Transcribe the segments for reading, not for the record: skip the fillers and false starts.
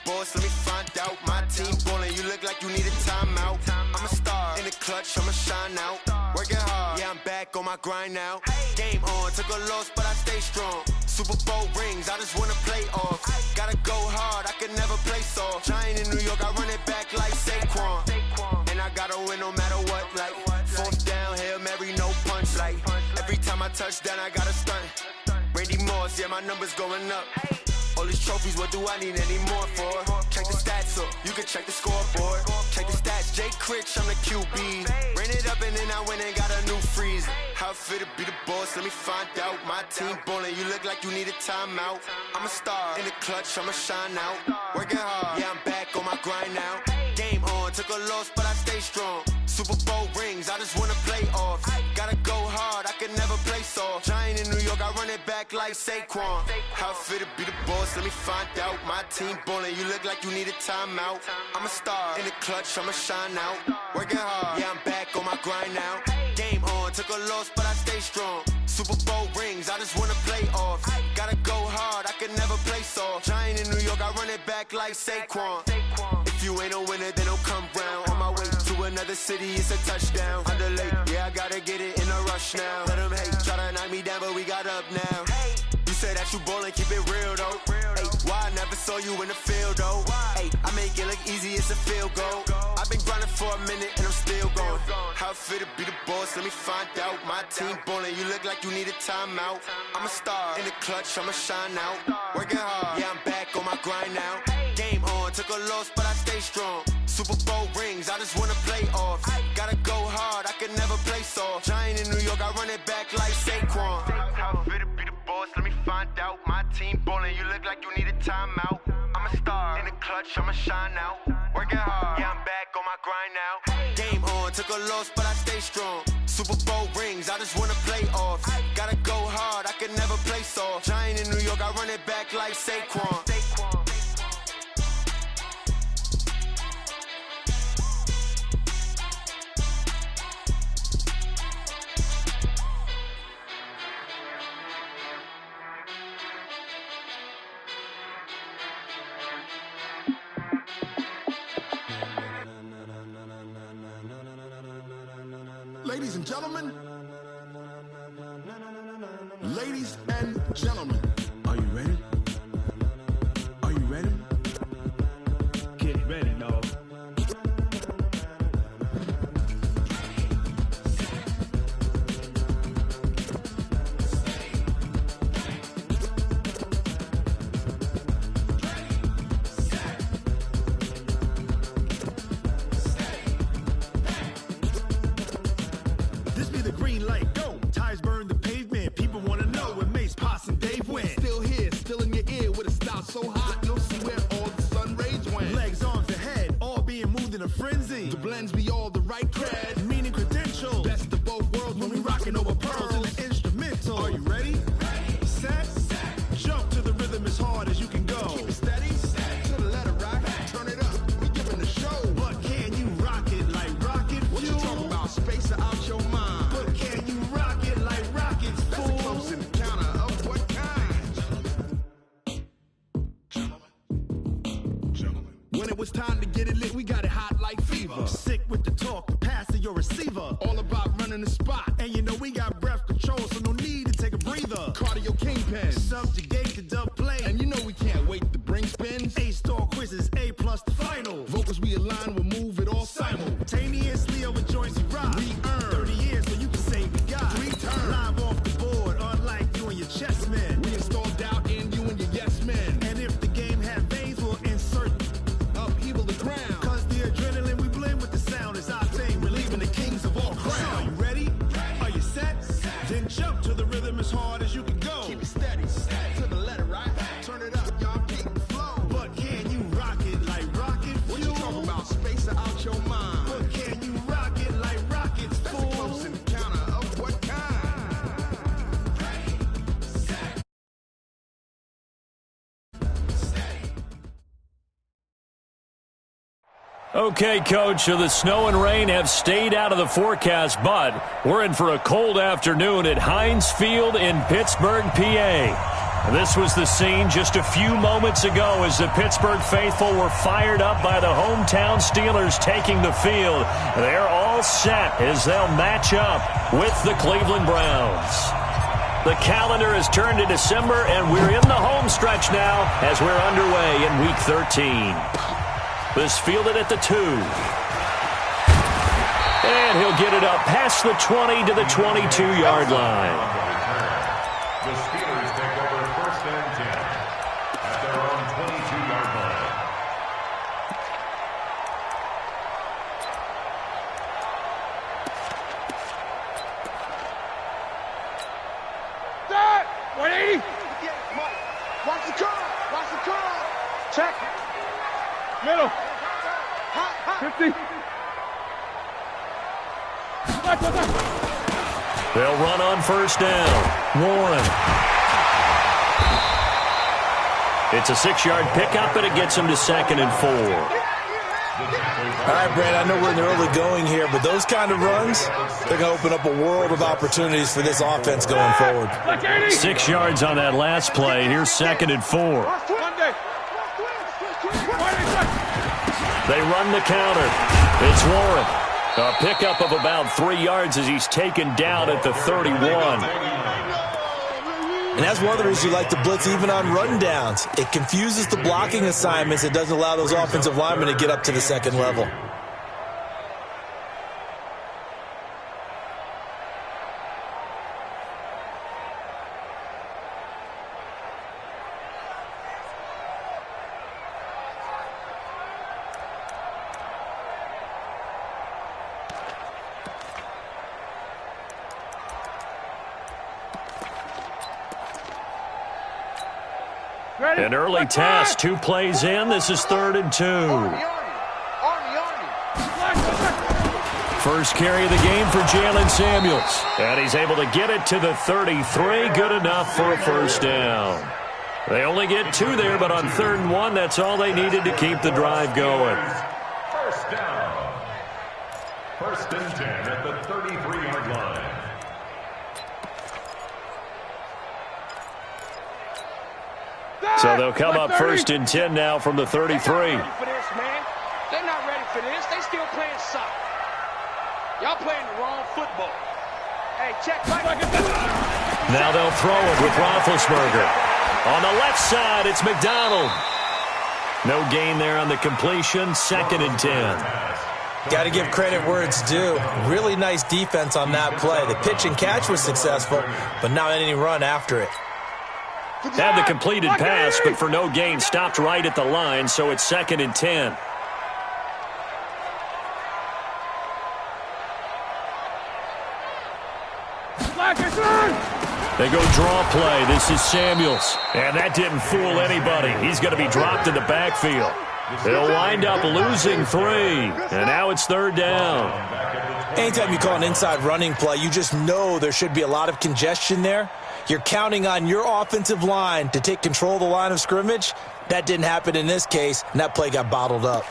boss, let me find out. My team ballin', you look like you need a timeout. I'm a star in the clutch, I'ma shine out. Working hard, yeah, I'm back on my grind now. Game on, took a loss, but I stay strong. Super Bowl rings, I just wanna play off. Gotta go hard, I can never play soft. Giant in New York, I run it back like Saquon. And I gotta win no matter what, like fourth down, Hail Mary, no punch. Like every time I touch down, I gotta stunt. Randy Moss, yeah, my numbers going up. All these trophies, what do I need any more for? Check the stats up, you can check the scoreboard. Check the stats, Jay Critch, I'm the QB. Ran it up and then I went and got a new freeze. How it fit to be the boss, let me find out. My team ballin', you look like you need a timeout. I'm a star in the clutch, I'ma shine out. Working hard, yeah, I'm back on my grind now. Game on, took a loss, but I stay strong. Super Bowl rings, I just wanna play off. Gotta go hard, I can never play soft. Giant in New York, I run it back like Saquon. How it fit to be the boss, let me find out. My team ballin', you look like you need a timeout. I'm a star in the clutch, I'ma shine out. Working hard, yeah, I'm back on my grind now. Game on, took a loss, but I stay strong. Super Bowl rings, I just wanna play off. Gotta go hard, I can never play soft. Giant in New York, I run it back like Saquon. If you ain't a winner, then don't come round. On my way to another city, it's a touchdown. Underlay, yeah, I gotta get it in a rush now. Let them hate, try to knock me down, but we got up now. You say that you ballin', keep it real though. Hey, why I never saw you in the field though? Hey, I make it look easy, it's a field goal. I've been grinding for a minute and I'm still going. How it fit to be the boss, let me find out. My team ballin', you look like you need a timeout. I'm a star in the clutch, I'ma shine out. Working hard, yeah, I'm back on my grind now. Game on, took a loss, but I stay strong. Super Bowl rings, I just wanna play off. Gotta go hard, I can never play soft. Giant in New York, I run it back like Saquon. How it fit to be the boss, let me find out. My team ballin', you look like you need a timeout. I'm a star in the clutch, I'ma shine out. Working hard, yeah, I'm back on my grind now. Game on, took a loss, but I stay strong. Super Bowl rings, I just wanna play off. Gotta go hard, I can never play soft. Giant in New York, I run it back like Saquon. Ladies and gentlemen, ladies and gentlemen, are you ready? Are you ready? Get ready, dog. This be the green light, go. Tires burn the pavement. People wanna know where Mace, Poss, and Dave went. Still here, still in your ear with a style so hot, no see where all the sun rays went. Legs, arms, and head, all being moved in a frenzy. The blends be all the right cred, meaning credentials. Best of both worlds when we rockin' over pearls in the instrumental. Are you ready? Set, jump to the rhythm as hard as you can go. Keep it steady, to the letter rock. Turn it up, we giving the show. But can you rock it like rocket fuel? What you talking about? Space out your mind. But can you rock it like rockets, fool? That's a close encounter of what kind? Gentlemen. When it was time to get it lit, we got it hot like fever. Sick with the talk, the pass to your receiver. All about running the spot. And you know we got breath control, so no need to take a breather. Cardio kingpin, subjugate the dub play. And you know we can't wait to bring spins. A-star quizzes, A+ the final. Vocals we align, we'll move it all simultaneously over joints we rock. We earn 30 years, so you can say we got 3 turns. Live off the board, unlike you and your chess men. We install doubt in you and your yes men. And if the game had veins, we'll insert upheaval the ground. Cause the adrenaline we blend with the sound is our thing, relieving the kings of all crowns. So are you ready? Are you set? Then jump to the rhythm as hard as you can go. Keep it steady, to the letter right. Turn it up, y'all keep the flow. But can you rock it like rocket fuel? What you talking about? Space out your mind. But can you rock it like rockets, fool? That's a close encounter of what kind? Okay, Coach, so the snow and rain have stayed out of the forecast, but we're in for a cold afternoon at Heinz Field in Pittsburgh, PA. This was the scene just a few moments ago as the Pittsburgh faithful were fired up by the hometown Steelers taking the field. They're all set as they'll match up with the Cleveland Browns. The calendar has turned to December, and we're in the home stretch now as we're underway in Week 13. This fielded at the 2. And he'll get it up past the 20 to the 22-yard line. The Steelers take over 1st and 10 at their own 22-yard line. Dad! 180! Watch the curve! Watch the curve! Check! Middle! 50! They'll run on 1st down. Warren. It's a 6-yard pickup, and it gets him to 2nd and 4. All right, Brand, I know we're in the early going here, but those kind of runs, they're going to open up a world of opportunities for this offense going forward. 6 yards on that last play. Here's 2nd and 4. They run the counter. It's Warren. A pickup of about 3 yards as he's taken down at the 31. And that's one of the reasons you like to blitz even on run downs. It confuses the blocking assignments. It doesn't allow those offensive linemen to get up to the 2nd level. An early task, 2 plays in. This is 3rd and 2. First carry of the game for Jalen Samuels. And he's able to get it to the 33. Good enough for a 1st down. They only get 2 there, but on 3rd and 1, that's all they needed to keep the drive going. 1st down. 1st and 10 at the 33-yard line. So they'll come up 1st and 10 now from the 33. They're not ready for this. They still playing soccer. Y'all playing the wrong football. Hey, check back. Now they'll throw it with Roethlisberger. On the left side, it's McDonald. No gain there on the completion. 2nd and 10. Got to give credit where it's due. Really nice defense on that play. The pitch and catch was successful, but not any run after it. Had the completed pass, but for no gain, stopped right at the line, so it's 2nd and 10. They go draw play. This is Samuels. And that didn't fool anybody. He's going to be dropped in the backfield. They'll wind up losing 3. And now it's 3rd down. Anytime you call an inside running play, you just know there should be a lot of congestion there. You're counting on your offensive line to take control of the line of scrimmage. That didn't happen in this case, and that play got bottled up.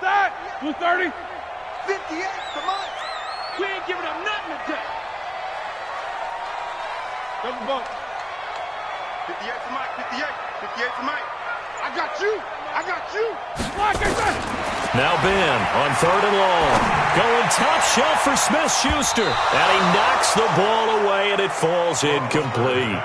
That 230. 58, come on. We ain't giving up nothing today. Double bump. 58 for Mike, 58. 58 for Mike. I got you. I got you. Now Ben on 3rd and long. Going top shelf for Smith-Schuster. And he knocks the ball away, and it falls incomplete.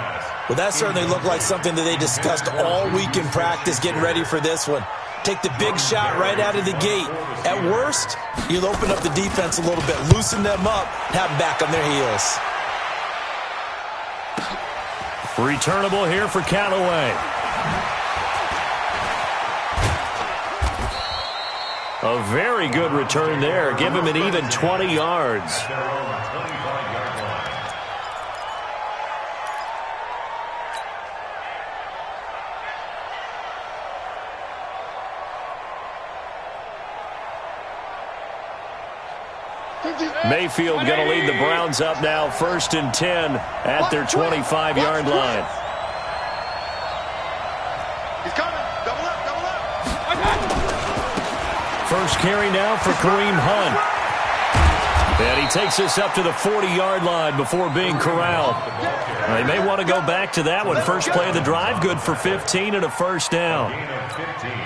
Well, that certainly looked like something that they discussed all week in practice getting ready for this one. Take the big shot right out of the gate. At worst, you'll open up the defense a little bit, loosen them up, have them back on their heels. Returnable here for Callaway. A very good return there. Give him an even 20 yards. Mayfield going to lead the Browns up now 1st and 10 at their 25-yard line. He's coming. Double up, double up. First carry now for Kareem Hunt. And he takes us up to the 40-yard line before being corralled. They may want to go back to that one. First play of the drive, good for 15 and a first down.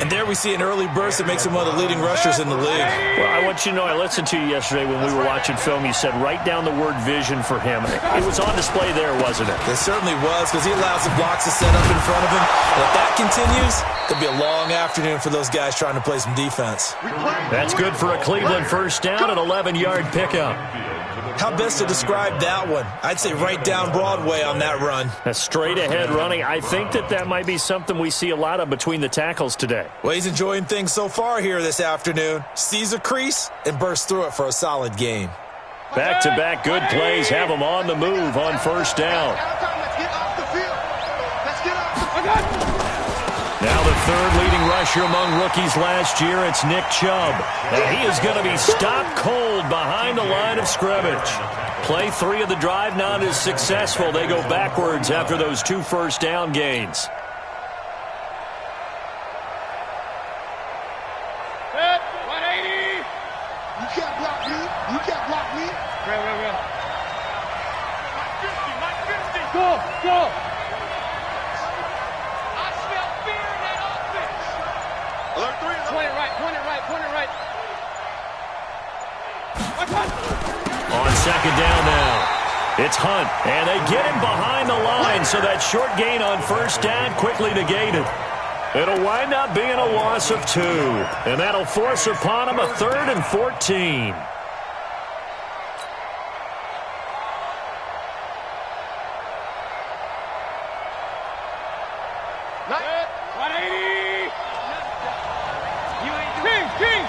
And there we see an early burst that makes him one of the leading rushers in the league. Well, I want you to know, I listened to you yesterday when we were watching film. You said write down the word vision for him. It was on display there, wasn't it? It certainly was, because he allows the blocks to set up in front of him. And if that continues, it'll be a long afternoon for those guys trying to play some defense. That's good for a Cleveland first down, an 11-yard pickup. How best to describe that one? I'd say right down Broadway on that run. A straight-ahead running. I think that might be something we see a lot of between the tackles today. Well, he's enjoying things so far here this afternoon. Sees a crease and bursts through it for a solid gain. Back-to-back good plays have him on the move on first down. Now the third leading rusher among rookies last year, it's Nick Chubb. And he is going to be stopped cold behind the line of scrimmage. Play 3 of the drive not as successful. They go backwards after those 2 first down gains. Set, 180. You can't block me. You can't block me. Real. Mike 50. Go. Point it right. On second down now, it's Hunt, and they get him behind the line, so that short gain on first down quickly negated. It'll wind up being a loss of 2, and that'll force upon him a 3rd and 14.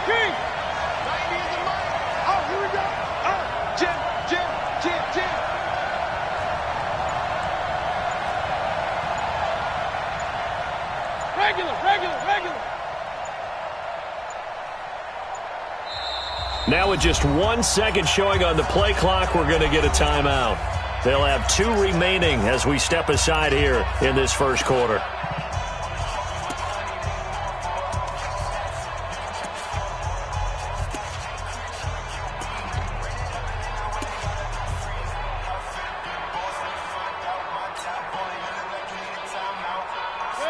King. 90 is the mark. Oh, here we go. Jim. Regular. Now with just 1 second showing on the play clock, we're going to get a timeout. They'll have 2 remaining as we step aside here in this first quarter.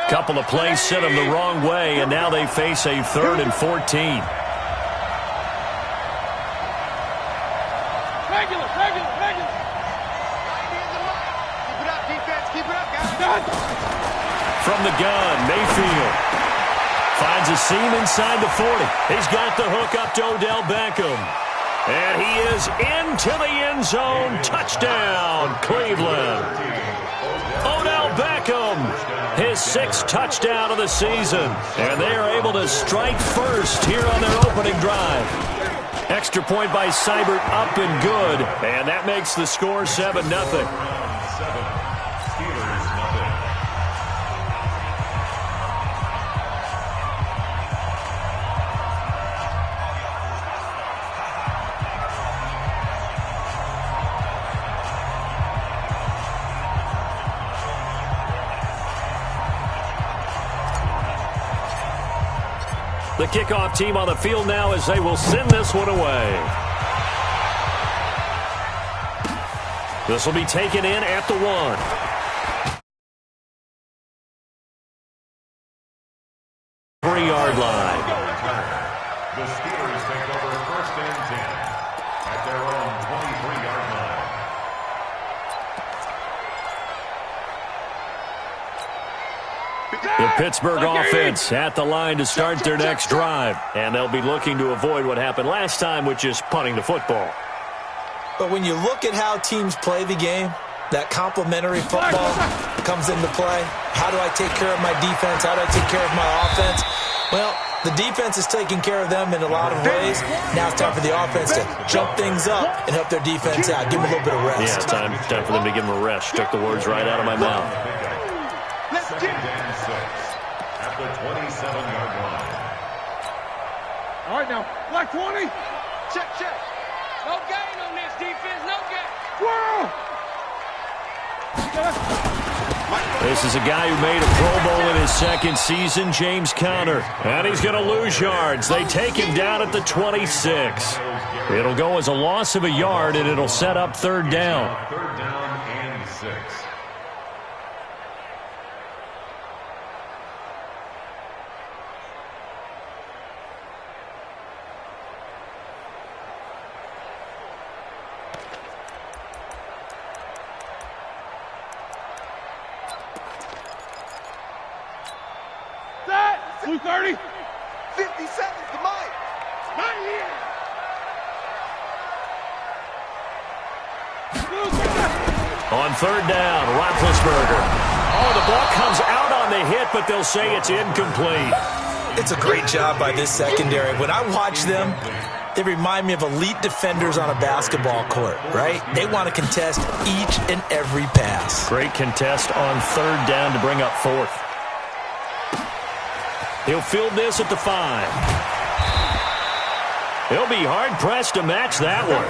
Couple of plays sent them the wrong way, and now they face a 3rd and 14. Regular. Keep it up, guys. From the gun, Mayfield finds a seam inside the 40. He's got the hook up to Odell Beckham. And he is into the end zone. Touchdown, Cleveland. Odell Beckham, his 6th touchdown of the season. And they are able to strike first here on their opening drive. Extra point by Seibert, up and good. And that makes the score 7-0. The kickoff team on the field now as they will send this one away. This will be taken in at the 1. Three-yard line. The Steelers take over 1st and 10 at their own 23-yard line. The Pittsburgh offense at the line to start their next drive. And they'll be looking to avoid what happened last time, which is punting the football. But when you look at how teams play the game, that complementary football comes into play. How do I take care of my defense? How do I take care of my offense? Well, the defense is taking care of them in a lot of ways. Now it's time for the offense to jump things up and help their defense out. Give them a little bit of rest. Yeah, time for them to give them a rest. Took the words right out of my mouth. Second and 6 at the 27-yard line. All right, now, black 20. Check. No gain on this defense, no gain. Whoa! This is a guy who made a Pro Bowl in his 2nd season, James Conner. And he's going to lose yards. They take him down at the 26. It'll go as a loss of a yard, and it'll set up third down. Third down and 6. Set! 2:30. 50 seconds to Mike. Right here. On third down, Roethlisberger. Oh, the ball comes out on the hit, but they'll say it's incomplete. It's a great job by this secondary. When I watch them, they remind me of elite defenders on a basketball court, right? They want to contest each and every pass. Great contest on third down to bring up fourth. He'll field this at the 5. He'll be hard-pressed to match that one.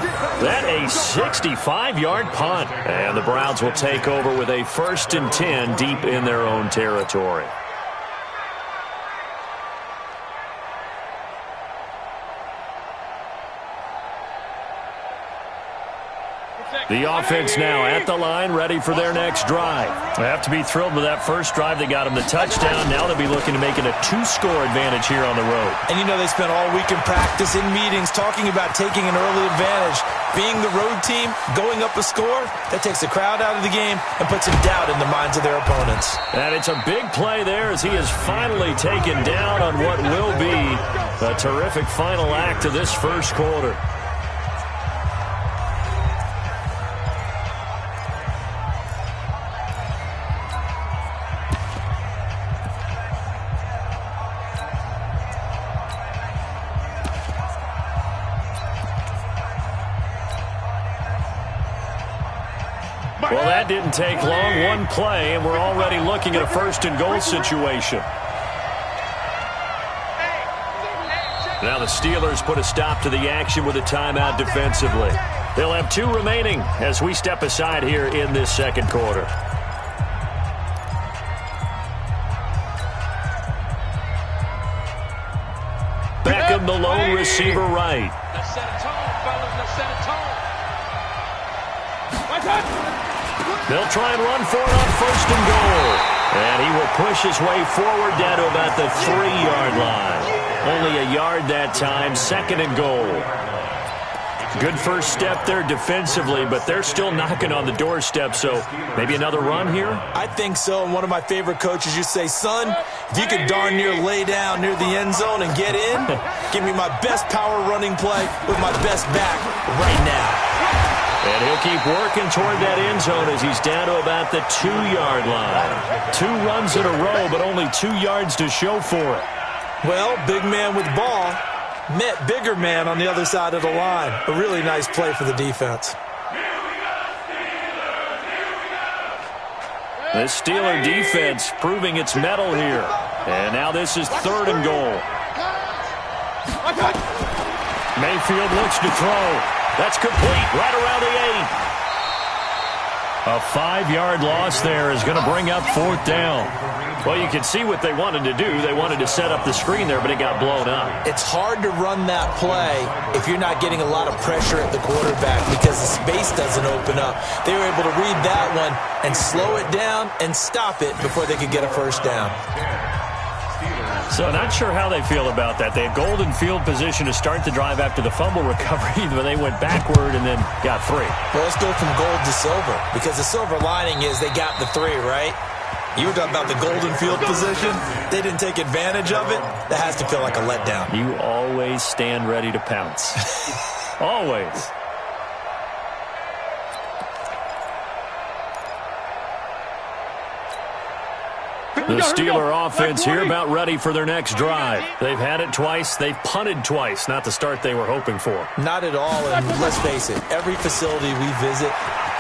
That a 65-yard punt. And the Browns will take over with a 1st and 10 deep in their own territory. The offense now at the line, ready for their next drive. They have to be thrilled with that first drive. They got them the touchdown. Now they'll be looking to make it a 2-score advantage here on the road. And you know they spent all week in practice, in meetings, talking about taking an early advantage. Being the road team, going up a score, that takes the crowd out of the game and puts some doubt in the minds of their opponents. And it's a big play there as he is finally taken down on what will be a terrific final act of this first quarter. Well, that didn't take long. One play, and we're already looking at a 1st and goal situation. Now the Steelers put a stop to the action with a timeout defensively. They'll have 2 remaining as we step aside here in this second quarter. Beckham, the lone receiver right. Let's set a tone, fellas. Let's set a tone. My touch. They'll try and run for it on 1st and goal. And he will push his way forward down to about the 3-yard line. Only a yard that time, 2nd and goal. Good first step there defensively, but they're still knocking on the doorstep, so maybe another run here? I think so, and one of my favorite coaches used to say, son, if you could darn near lay down near the end zone and get in, give me my best power running play with my best back right now. And he'll keep working toward that end zone as he's down to about the 2-yard line. 2 runs in a row, but only 2 yards to show for it. Well, big man with ball met bigger man on the other side of the line. A really nice play for the defense. The Steeler defense proving its mettle here. And now this is 3rd and goal. Mayfield looks to throw. That's complete right around the 8. A 5-yard loss there is going to bring up 4th down. Well, you can see what they wanted to do. They wanted to set up the screen there, but it got blown up. It's hard to run that play if you're not getting a lot of pressure at the quarterback because the space doesn't open up. They were able to read that one and slow it down and stop it before they could get a 1st down. So not sure how they feel about that. They had golden field position to start the drive after the fumble recovery, but they went backward and then got 3. Well, let's go from gold to silver, because the silver lining is they got the 3, right? You were talking about the golden field position. They didn't take advantage of it. That has to feel like a letdown. You always stand ready to pounce. Always. The Steeler offense here about ready for their next drive. They've had it twice. They've punted twice. Not the start they were hoping for. Not at all, and let's face it, every facility we visit,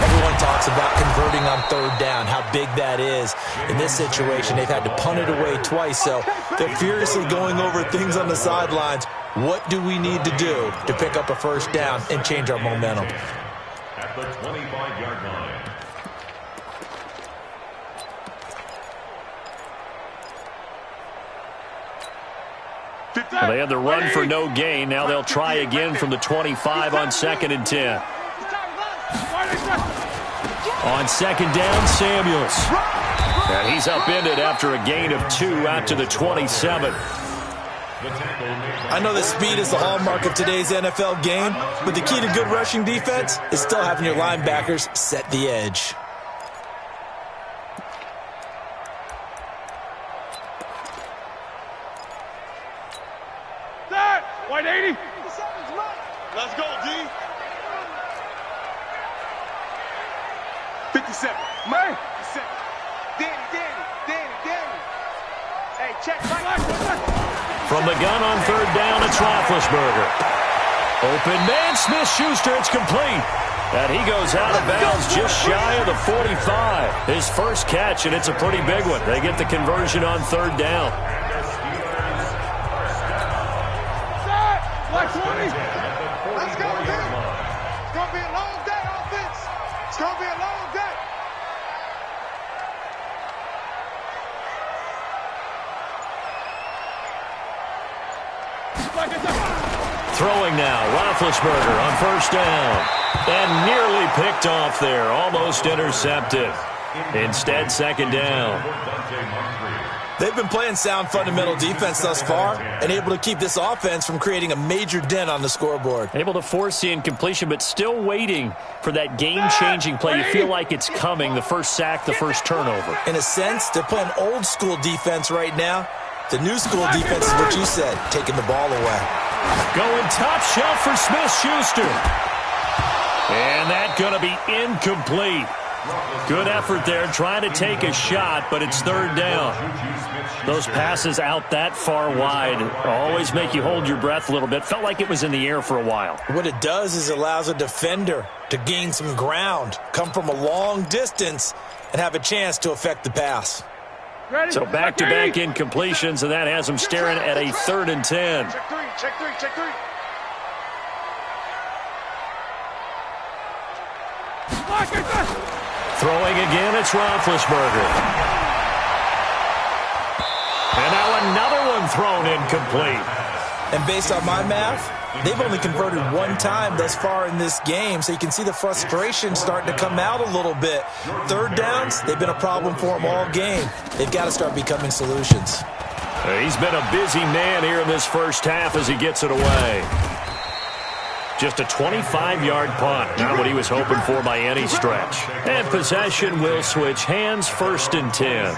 everyone talks about converting on 3rd down, how big that is. In this situation, they've had to punt it away twice, so they're furiously going over things on the sidelines. What do we need to do to pick up a 1st down and change our momentum? At the 25-yard line. They had the run for no gain. Now they'll try again from the 25 on 2nd and 10. On 2nd down, Samuels. And he's upended after a gain of 2 out to the 27. I know that speed is the hallmark of today's NFL game, but the key to good rushing defense is still having your linebackers set the edge. White 80. Let's go, D. 57. Man. 57. Danny. Hey, check. From the gun on 3rd down, it's Roethlisberger. Open man, Smith-Schuster, it's complete. And he goes out of bounds just shy of the 45. His first catch, and it's a pretty big one. They get the conversion on 3rd down. Let's go, man. It's going to be a long day, offense. It's going to be a long day. Throwing now, Roethlisberger on 1st down. And nearly picked off there, almost intercepted. Instead, 2nd down. They've been playing sound fundamental defense thus far and able to keep this offense from creating a major dent on the scoreboard. Able to force the incompletion, but still waiting for that game-changing play. You feel like it's coming, the first sack, the first turnover. In a sense, they're playing old-school defense right now. The new-school defense is what you said, taking the ball away. Going top shelf for Smith-Schuster. And that's going to be incomplete. Good effort there, trying to take a shot, but it's 3rd down. Those passes out that far wide always make you hold your breath a little bit. Felt like it was in the air for a while. What it does is it allows a defender to gain some ground, come from a long distance, and have a chance to affect the pass. So back-to-back incompletions, and that has them staring at a 3rd and 10. Check three. Throwing again, it's Roethlisberger. And now another one thrown incomplete. And based on my math, they've only converted 1 time thus far in this game, so you can see the frustration starting to come out a little bit. 3rd downs, they've been a problem for them all game. They've got to start becoming solutions. He's been a busy man here in this first half as he gets it away. Just a 25-yard punt, not what he was hoping for by any stretch. And possession will switch hands, 1st and 10.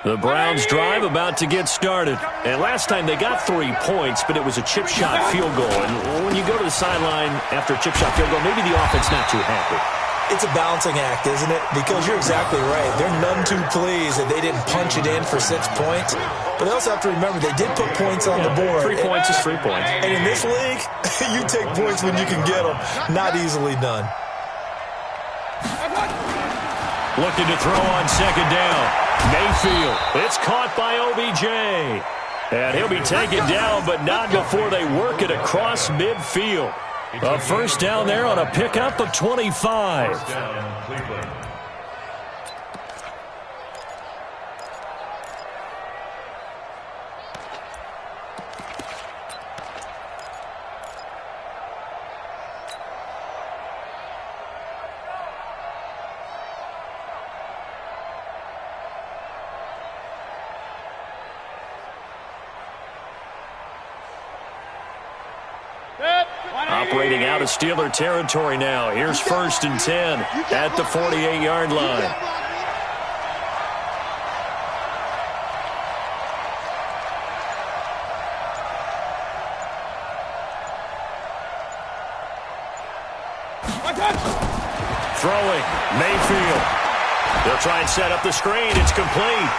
The Browns drive about to get started. And last time they got 3 points, but it was a chip shot field goal. And when you go to the sideline after a chip shot field goal, maybe the offense not too happy. It's a balancing act, isn't it? Because you're exactly right. They're none too pleased that they didn't punch it in for 6 points. But they also have to remember they did put points on the board. 3 points is 3 points. And in this league, you take points when you can get them. Not easily done. Looking to throw on 2nd down. Mayfield. It's caught by OBJ. And he'll be taken down, but not before they work it across midfield. A 1st down there on a pickup of 25. Operating out of Steeler territory now. Here's 1st and 10 at the 48-yard line. Throwing, Mayfield. They'll try and set up the screen. It's complete.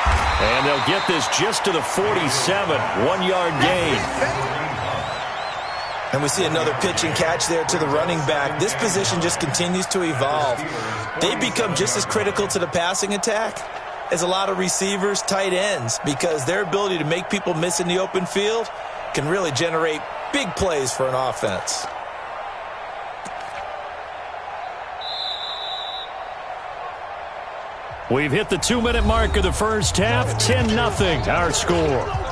And they'll get this just to the 47. 1-yard gain. And we see another pitch and catch there to the running back. This position just continues to evolve. They become just as critical to the passing attack as a lot of receivers, tight ends, because their ability to make people miss in the open field can really generate big plays for an offense. We've hit the 2-minute mark of the first half. 10-0 our score.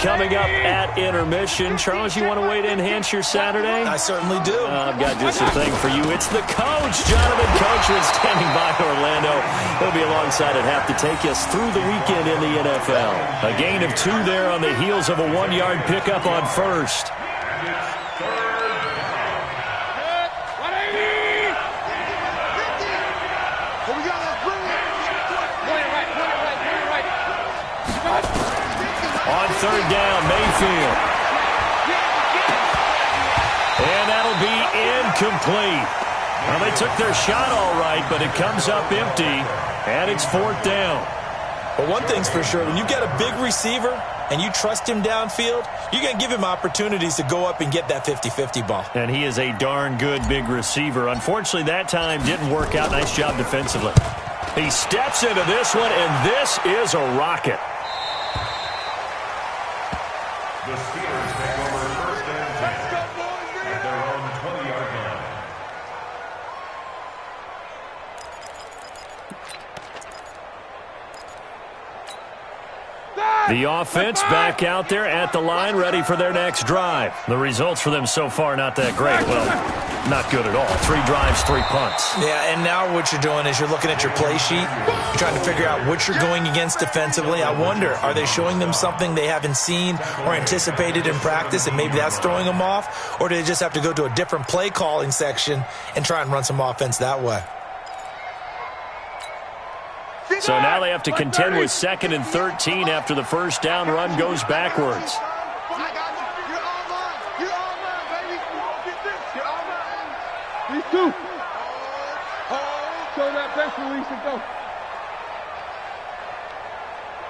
Coming up at intermission. Charles, you want to wait to enhance your Saturday? I certainly do. I've got just a thing for you. It's the coach, Jonathan Coachman, standing by Orlando. He'll be alongside at half to take us through the weekend in the NFL. A gain of 2 there on the heels of a 1-yard pickup on first. On third down, Mayfield. And that'll be incomplete. Well, they took their shot all right, but it comes up empty, and it's 4th down. But one thing's for sure, when you get a big receiver and you trust him downfield, you're going to give him opportunities to go up and get that 50-50 ball. And he is a darn good big receiver. Unfortunately, that time didn't work out. Nice job defensively. He steps into this one, and this is a rocket. The Steelers take over 1st and 10 at their own 20-yard line. The offense back out there at the line, ready for their next drive. The results for them so far not that great. Well, not good at all. 3 drives, 3 punts. Yeah, and now what you're doing is you're looking at your play sheet. You're trying to figure out what you're going against defensively. I wonder, are they showing them something they haven't seen or anticipated in practice, and maybe that's throwing them off? Or do they just have to go to a different play calling section and try and run some offense that way? So now they have to contend with 2nd and 13 after the first down run goes backwards. I got you. You're all mine. You're all mine, baby. Get this. You're all mine. These 2. Show that best release and go.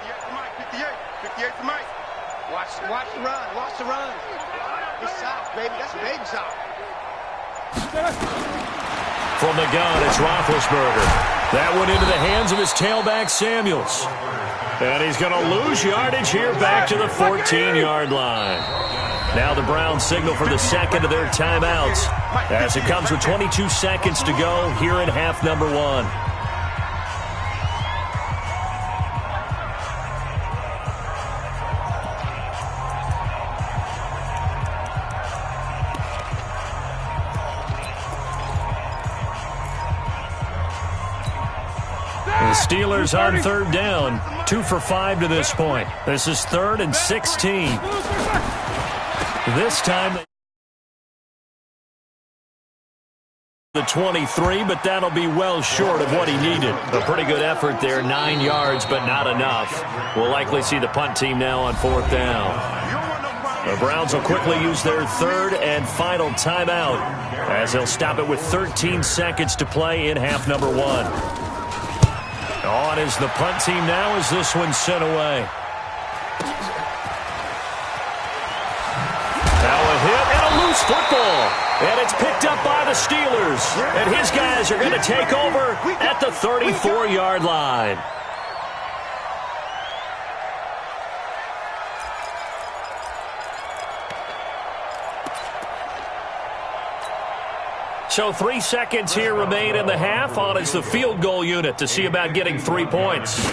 58 to Mike. 58 to Mike. Watch the run. Watch the run. It's soft, baby. That's a baby soft. From the gun, it's Roethlisberger. That went into the hands of his tailback, Samuels. And he's going to lose yardage here back to the 14-yard line. Now the Browns signal for the second of their timeouts as it comes with 22 seconds to go here in half number 1. Steelers on third down, 2 for 5 to this point. This is 3rd and 16. This time the 23, but that'll be well short of what he needed. A pretty good effort there, 9 yards, but not enough. We'll likely see the punt team now on 4th down. The Browns will quickly use their 3rd and final timeout as they'll stop it with 13 seconds to play in half number 1. On is the punt team now as this one's sent away. Now a hit and a loose football. And it's picked up by the Steelers. And his guys are going to take over at the 34-yard line. So 3 seconds here remain in the half. On is the field goal unit to see about getting 3 points.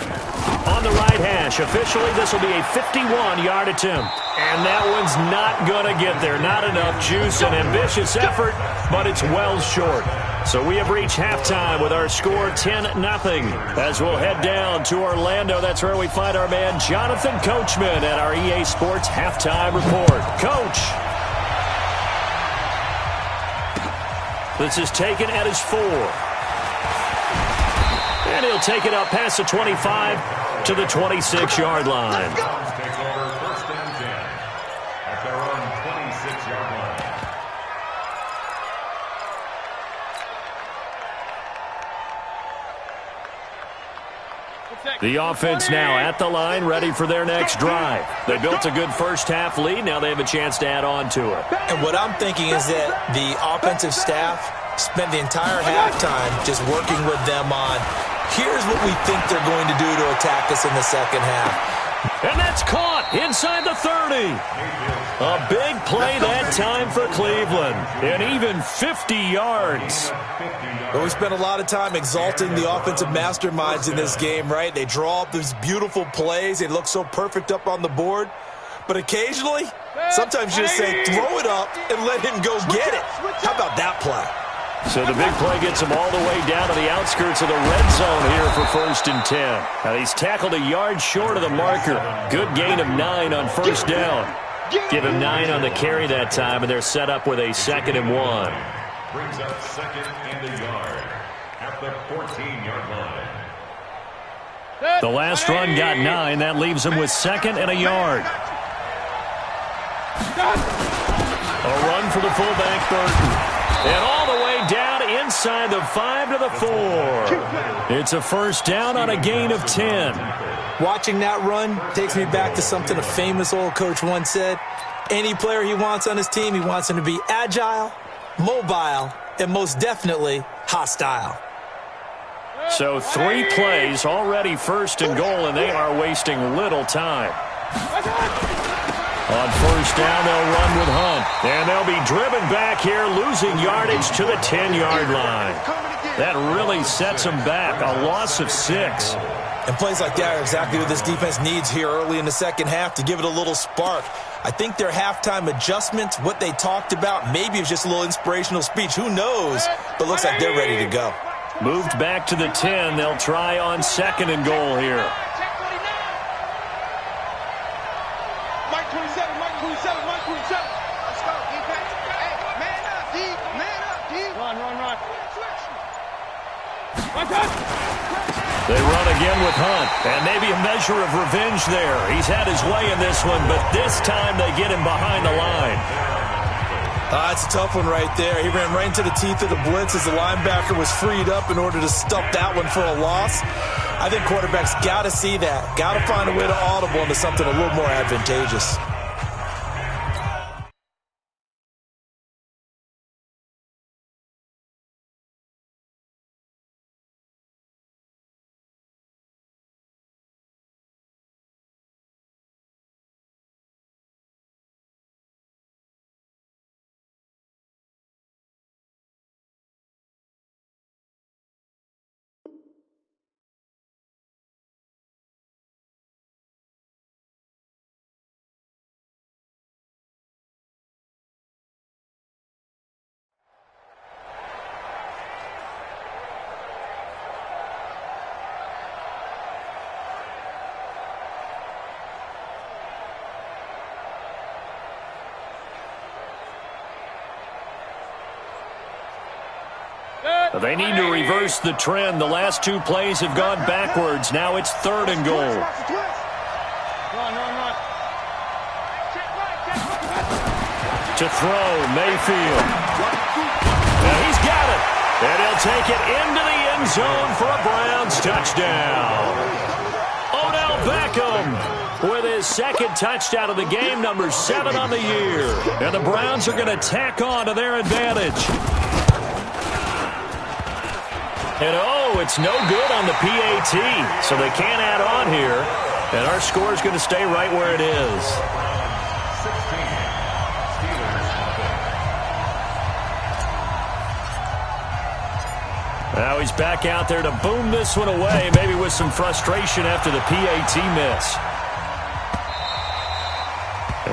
On the right hash, officially this will be a 51-yard attempt. And that one's not going to get there. Not enough juice, an ambitious effort, but it's well short. So we have reached halftime with our score 10-0. As we'll head down to Orlando, that's where we find our man Jonathan Coachman at our EA Sports Halftime Report. Coach. This is taken at his 4. And he'll take it up past the 25 to the 26-yard line. Take over 1st and 10 at their own 26-yard line. The offense now at the line, ready for their next drive. They built a good first-half lead. Now they have a chance to add on to it. And what I'm thinking is that the offensive staff spent the entire halftime just working with them on, here's what we think they're going to do to attack us in the second half. And that's caught inside the 30. A big play that time for Cleveland. And even 50 yards. Well, we spent a lot of time exalting the offensive masterminds in this game, right? They draw up these beautiful plays. They look so perfect up on the board. But occasionally, sometimes you just say, throw it up and let him go get it. How about that play? So the big play gets him all the way down to the outskirts of the red zone here for 1st and 10. Now he's tackled a yard short of the marker. Good gain of 9 on first down. Give him 9 on the carry that time, and they're set up with a 2nd and 1. Brings up 2nd and a yard at the 14-yard line. The last run got 9. That leaves him with 2nd and a yard. A run for the fullback, Burton. And all the way down inside the 5 to the 4. It's a first down on a gain of 10. Watching that run takes me back to something a famous old coach once said. Any player he wants on his team, he wants him to be agile, mobile, and most definitely hostile. So 3 plays, already 1st and goal, and they are wasting little time. On first down, they'll run with Hunt. And they'll be driven back here, losing yardage to the 10-yard line. That really sets them back, a loss of 6. And plays like that are exactly what this defense needs here early in the second half to give it a little spark. I think their halftime adjustments, what they talked about, maybe it was just a little inspirational speech. Who knows? But looks like they're ready to go. Moved back to the 10. They'll try on 2nd and goal here. They run again with Hunt, and maybe a measure of revenge there. He's had his way in this one, but this time they get him behind the line. It's a tough one right there. He ran right into the teeth of the blitz as the linebacker was freed up in order to stuff that one for a loss. I think quarterbacks got to see that. Got to find a way to audible into something a little more advantageous. They need to reverse the trend. The last 2 plays have gone backwards. Now it's 3rd and goal. To throw, Mayfield. And he's got it. And he'll take it into the end zone for a Browns touchdown. Odell Beckham with his 2nd touchdown of the game, number 7 on the year. And the Browns are going to tack on to their advantage. And, it's no good on the PAT, so they can't add on here. And our score is going to stay right where it is. 16, now he's back out there to boom this one away, maybe with some frustration after the PAT miss.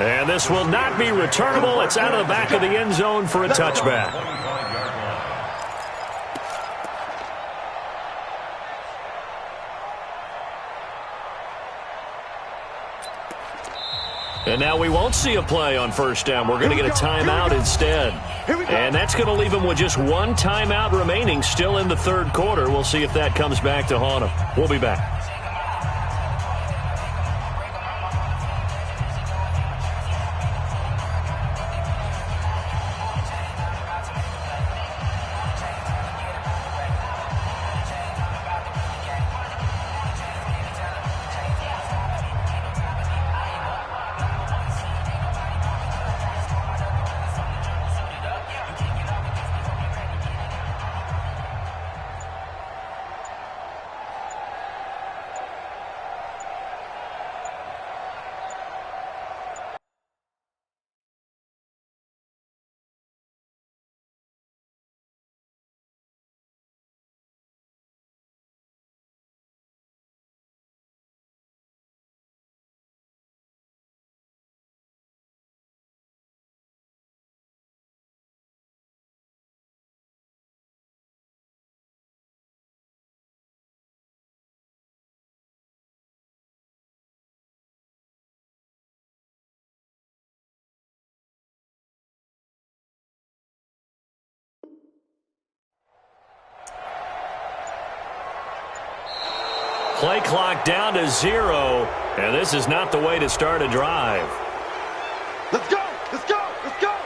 And this will not be returnable. It's out of the back of the end zone for a touchback. And now we won't see a play on first down. We're going to get a timeout instead. And that's going to leave them with just 1 timeout remaining still in the 3rd quarter. We'll see if that comes back to haunt them. We'll be back. Play clock down to 0, and this is not the way to start a drive. Let's go! Let's go! Let's go!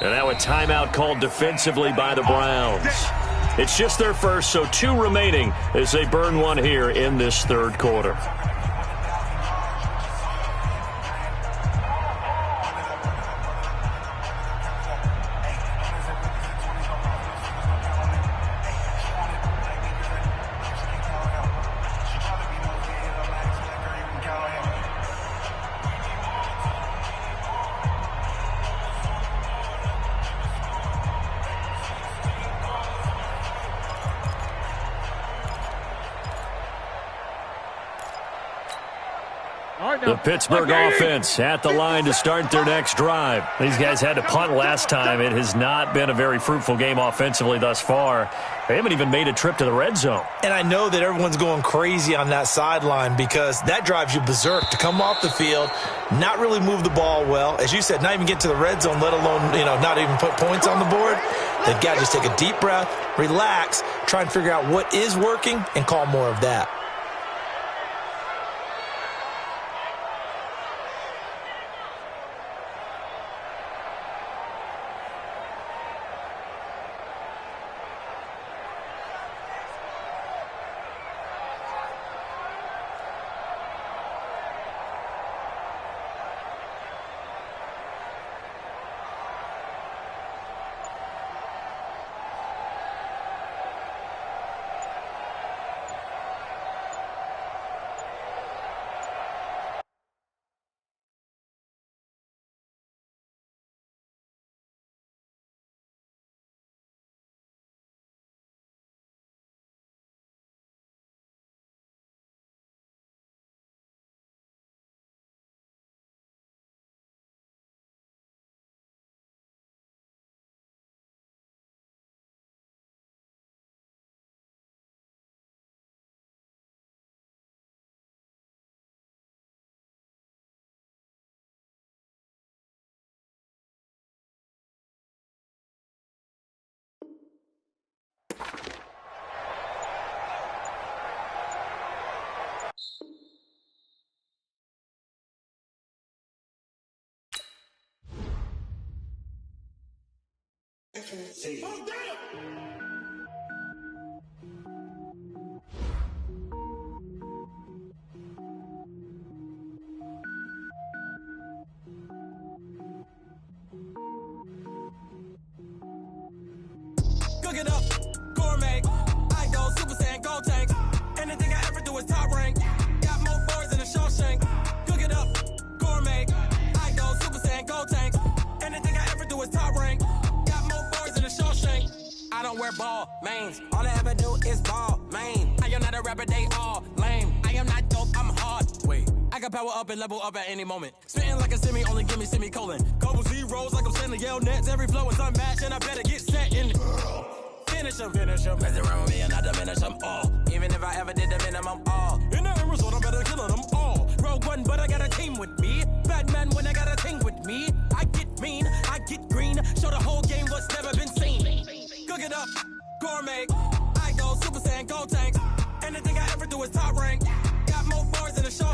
And now a timeout called defensively by the Browns. It's just their first, so 2 remaining as they burn one here in this third quarter. The Pittsburgh offense at the line to start their next drive. These guys had to punt last time. It has not been a very fruitful game offensively thus far. They haven't even made a trip to the red zone. And I know that everyone's going crazy on that sideline because that drives you berserk to come off the field, not really move the ball well. As you said, not even get to the red zone, let alone, not even put points on the board. They've got to just take a deep breath, relax, try and figure out what is working and call more of that. Cook it up, gourmet. I go Super Saiyan, gold tank. Anything I ever do is top rank. Got more boards than a Shawshank. Cook it up, gourmet. I go Super Saiyan, gold tank. Anything I ever do is top rank. Got more boards than a Shawshank. I don't wear ball mains. All I ever do is ball main. I am not a rapper, they all lame. I am not dope, I'm hard. Wait, I can power up and level up at any moment. Spitting like a semi, only give me semicolon. Couple zeros like I'm sending yell nets. Every flow is unmatched and I better get set in. Finish them. Mess around with me and I diminish them all. Even if I ever did the minimum all. In the result, I'm better killing them all. Rogue One, but I got a team with me. Batman when I got a team with me. I get mean, I get green. Show the whole game what's never been seen. Cook it up, gourmet. I go Super Saiyan, gold tank. Anything I ever do is top rank. Got more boards than a show.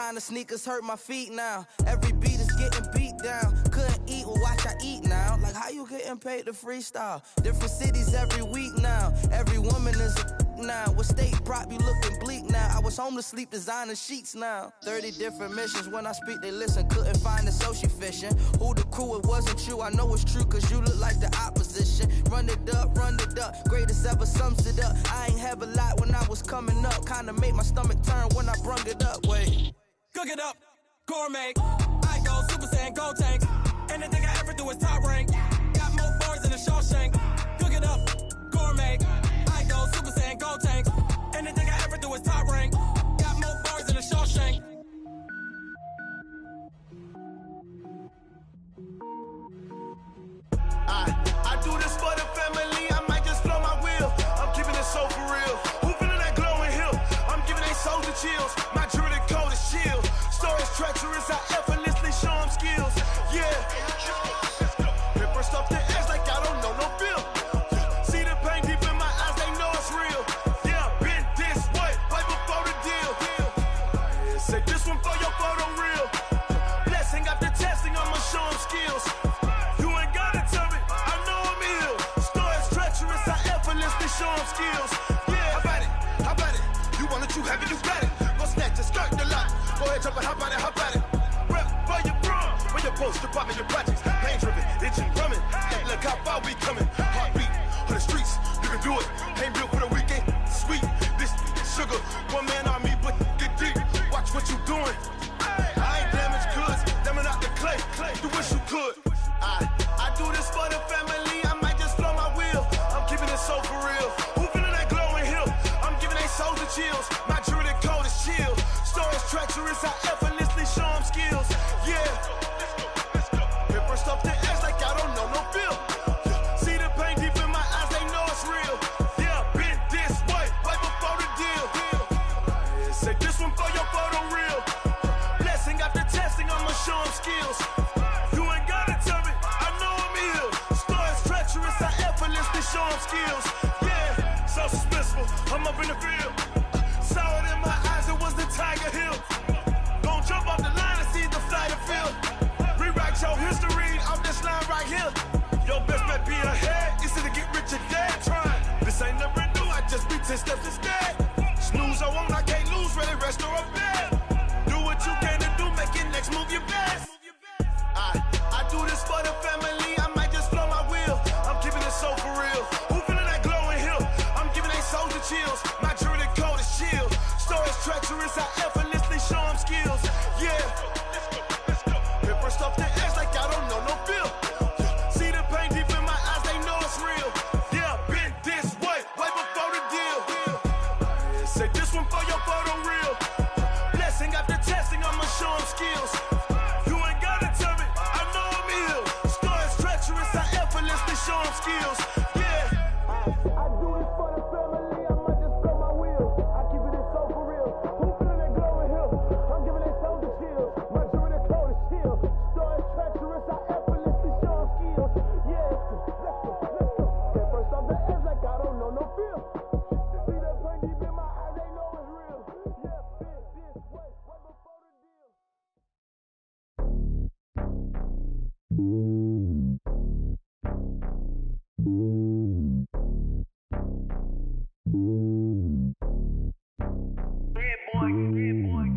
Designer sneakers hurt my feet now. Every beat is getting beat down. Couldn't eat, well watch I eat now. Like how you getting paid to freestyle? Different cities every week now. Every woman is a now. What state prop you looking bleak now? I was home to sleep designer sheets now. 30 different missions. When I speak they listen. Couldn't find the social fishing. Who the crew? It wasn't you. I know it's true cause you look like the opposition. Run it up, run it up. Greatest ever sums it up. I ain't have a lot when I was coming up. Kinda made my stomach turn when I brung it up. Wait. Cook it up, gourmet. I go Super Saiyan, go tank. Anything I ever do is top rank. Got more bars than a Shawshank. Cook it up, gourmet. I go Super Saiyan, go tank. Anything I ever do is top rank. Got more bars than a Shawshank. I do this for the family. I might just blow my wheel. I'm keeping it so for real. Who feeling that glowing hill? I'm giving they souls the chills. My jewelry code is chill. Stories treacherous. I effortlessly show them skills. Yeah. Paper stuff the edge like I don't know no feel. See the pain deep in my eyes. They know it's real. Yeah, been this way right before the deal. Say this one for your photo real. Blessing after testing. I'ma show them skills. You ain't gotta tell me. I know I'm ill. Stories treacherous. I effortlessly show them skills. Yeah, how about it? How about it? You want it, you have it, you got it. Go snatch it, skirt the lot. Go ahead, jump it, how about it, how about it? Rep for your brum, for your post, department, your projects. Pain driven, itching, drumming. Hey, look how far we coming. Heartbeat on the streets, you can do it. Ain't built for the weekend, sweet. This sugar, one man army, but get deep. Watch what you doing. I ain't damaged goods, damn out the clay. You wish you could. I do this for the family. I might just blow my wheel. I'm keeping it so for real. Who feeling that glowing hill? I'm giving they souls the chills. My jewelry code is chill. Stories treacherous. I effortlessly show them skills. Yeah. Paper stuff the edge like I don't know no feel. See the pain deep in my eyes. They know it's real. Yeah, been this way right before the deal. Say this one for your photo real. Blessing after testing. I'ma show them skills. You ain't gotta tell me. I know I'm ill. Stories treacherous. I effortlessly show them skills. Yeah, so suspenseful. I'm up in the field. Saw it in my eyes. It was the Tiger Hill. Gon' jump off the line and see the flight of field. Rewrite your history off this line right here. Your best bet be ahead. Easy to get rich or dead trying. This ain't never new. I just be 10 steps instead. Snooze I won't. I can't lose. Ready, rest or a bed. Do what you can to do. Make your next move your best. I do this for the family. I might just blow my wheel. I'm keeping it so for real. Who feeling that glowing hill? I'm giving they souls the chills. My jewelry code is chill. Stories treacherous. I effortlessly show them skills. Yeah. Paper stuff the edge like I don't know no feel. See the pain deep in my eyes. They know it's real. Yeah, been this way right before the deal. Say this one for your photo real. Blessing after testing. I'ma show them skills. You ain't gotta tell me. I know I'm ill. Stories treacherous. I effortlessly show them skills. Yeah. I do this for the family. I might just blow my wheel. I keep it so for real. Who feeling that glowing hill? I'm giving they souls the chills. My jewelry code is chill. Stories treacherous. I effortlessly show them skills. Yeah. Let's go. Get first off the edge like I don't know no feel. See that pain deep in my eyes. They know it's real. Yeah, been this way right before the deal.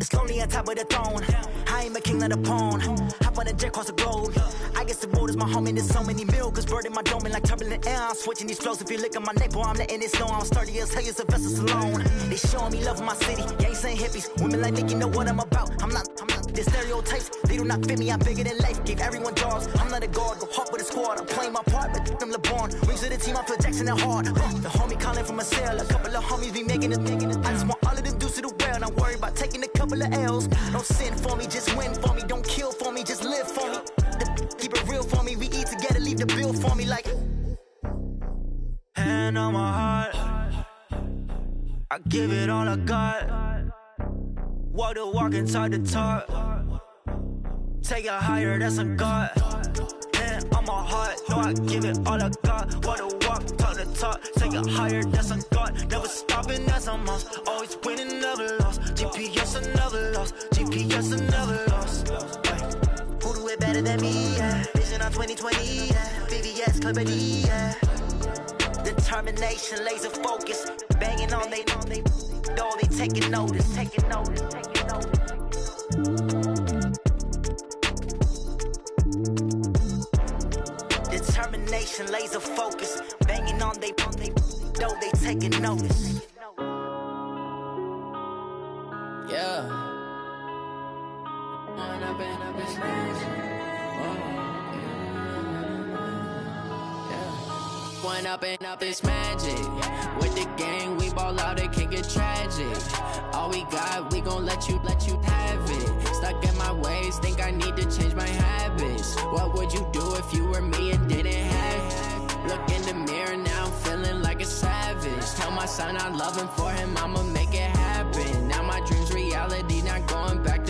It's lonely on top of the throne. I ain't a king of the pawn. Hop on a jet across the globe. I guess the road is my home and there's so many miracles burning my dome and like turbulent air. I'm switching these flows. If you look at my neck, boy, I'm letting it snow. I'm sturdy as hell, it's a vessel alone. They showing me love in my city. Gangsta and hippies. Women like me, you know what I'm about. I'm not the stereotypes. They do not fit me. I'm bigger than life. Gave everyone jobs. I'm not a guard. Go hard with a squad. I'm playing my part, but I'm LeBron. Rings to the team. I feel Jackson and hard. The homie calling from a cell. A couple of homies be making it. I just want all of them dudes to the well. Not worry about taking a couple of L's. Don't sin for me, just win for me. Don't kill for me, just live for me. Keep it real for me. We eat together, leave the bill for me like. Hand on my heart, I give it all I got. Walk the walk and talk the talk. Take it higher, that's a God. Hand on my heart, no, I give it all I got. Walk the walk, talk wanna talk, take it higher, that's on God. Never stopping, that's on us. Always winning, never lost. GPS, I never lost. GPS, I never lost. Who do it better than me, yeah? Vision on 2020, yeah. VVS, Clarity, yeah. Determination, laser focus. Banging on they door, they taking notice. Determination, laser focus. Banging on they door, they taking notice. Yeah. Going up and up this magic. With the gang, we ball out, it can get tragic. All we got, we gon' let you have it. Stuck in my ways, think I need to change my habits. What would you do if you were me and didn't have it? Look in the mirror now, I'm feeling like a savage. Tell my son I love him, for him I'ma make it happen. Now my dream's reality, not going back to.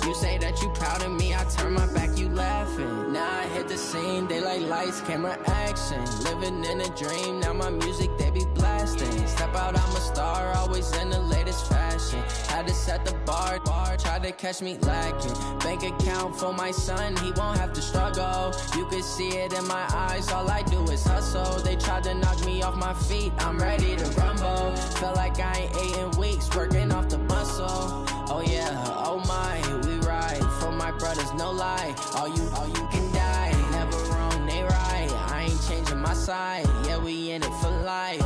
You say that you proud of me, I turn my back, you laughing. Now I hit the scene, daylight lights, camera action. Living in a dream, now my music, they be blasting. Step out, I'm a star, always in the latest fashion. Had to set the bar, try to catch me lacking. Bank account for my son, he won't have to struggle. You can see it in my eyes, all I do is hustle. They tried to knock me off my feet, I'm ready to rumble. Felt like I ain't ate in weeks, working off the muscle. Oh yeah, oh my, we ride for my brothers, no lie. All you can die, never wrong, they right. I ain't changing my side, yeah, we in it for life.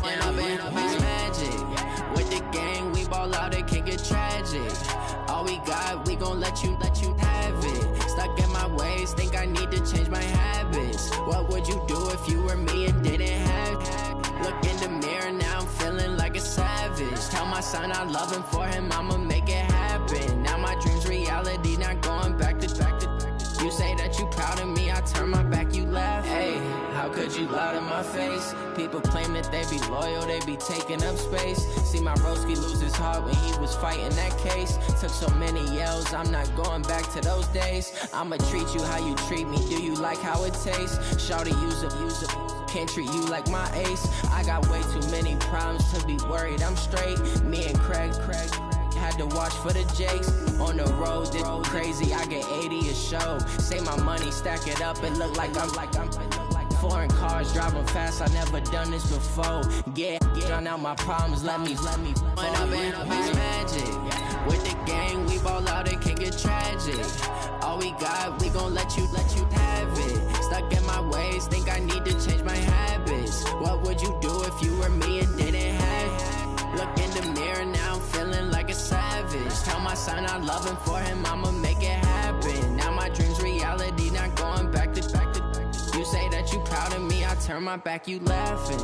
When I've been up is magic. With the gang, we ball out, it can get tragic. All we got, we gon' let you have it. Stuck in my ways, think I need to change my habits. What would you do if you were me and didn't have it? Look in the mirror, now I'm feeling like a savage. Tell my son I love him, for him I'ma make it happen. Now my dream's reality, not going back to. You say that you proud of me, I turn my back, you laugh. Hey, how could you lie to my face? People claim that they be loyal, they be taking up space. See my broski lose his heart when he was fighting that case. Took so many yells, I'm not going back to those days. I'ma treat you how you treat me, do you like how it tastes? Shawty, use up. Can't treat you like my ace. I got way too many problems to be worried, I'm straight. Me and Craig had to watch for the Jakes. On the road, this crazy, I get 80 a show. Say my money, stack it up, it look like I'm foreign cars, driving fast, I never done this before. Yeah, drown out my problems, let me When I've been up is magic. With the gang, we ball out, it can get tragic. All we got, we gon' let you have it. Stuck in my ways, think I need to change my habits. What would you do if you were me and didn't have it? Look in the mirror, now I'm feeling like a savage. Tell my son I love him, for him I'ma make it happen. Now my dream's reality, not going back to. You say that you proud of me, I turn my back, you laughing.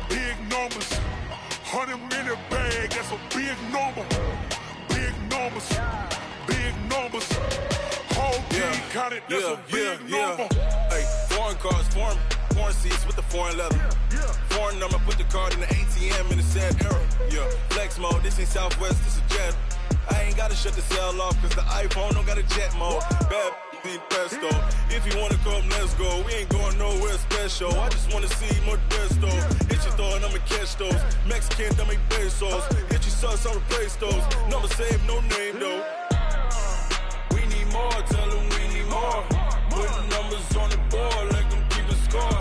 Big numbers, 100-minute bag, that's a big number. Big numbers, whole team counted, that's a big number. Hey, foreign cars, foreign seats with the foreign leather. Foreign number, put the card in the ATM in the sad era. Yeah, flex mode, this ain't Southwest, this is Jet. I ain't gotta shut the cell off, cause the iPhone don't got a jet mode. Bad need pesto. If you wanna come, let's go. We ain't going nowhere special. I just wanna see more Modesto. Hit your thought, I'ma catch those. Mexican, I make pesos. Hit your sauce, I'll replace those. Number save, no name though. We need more, tell them we need more. Put numbers on the board, let them keep the score.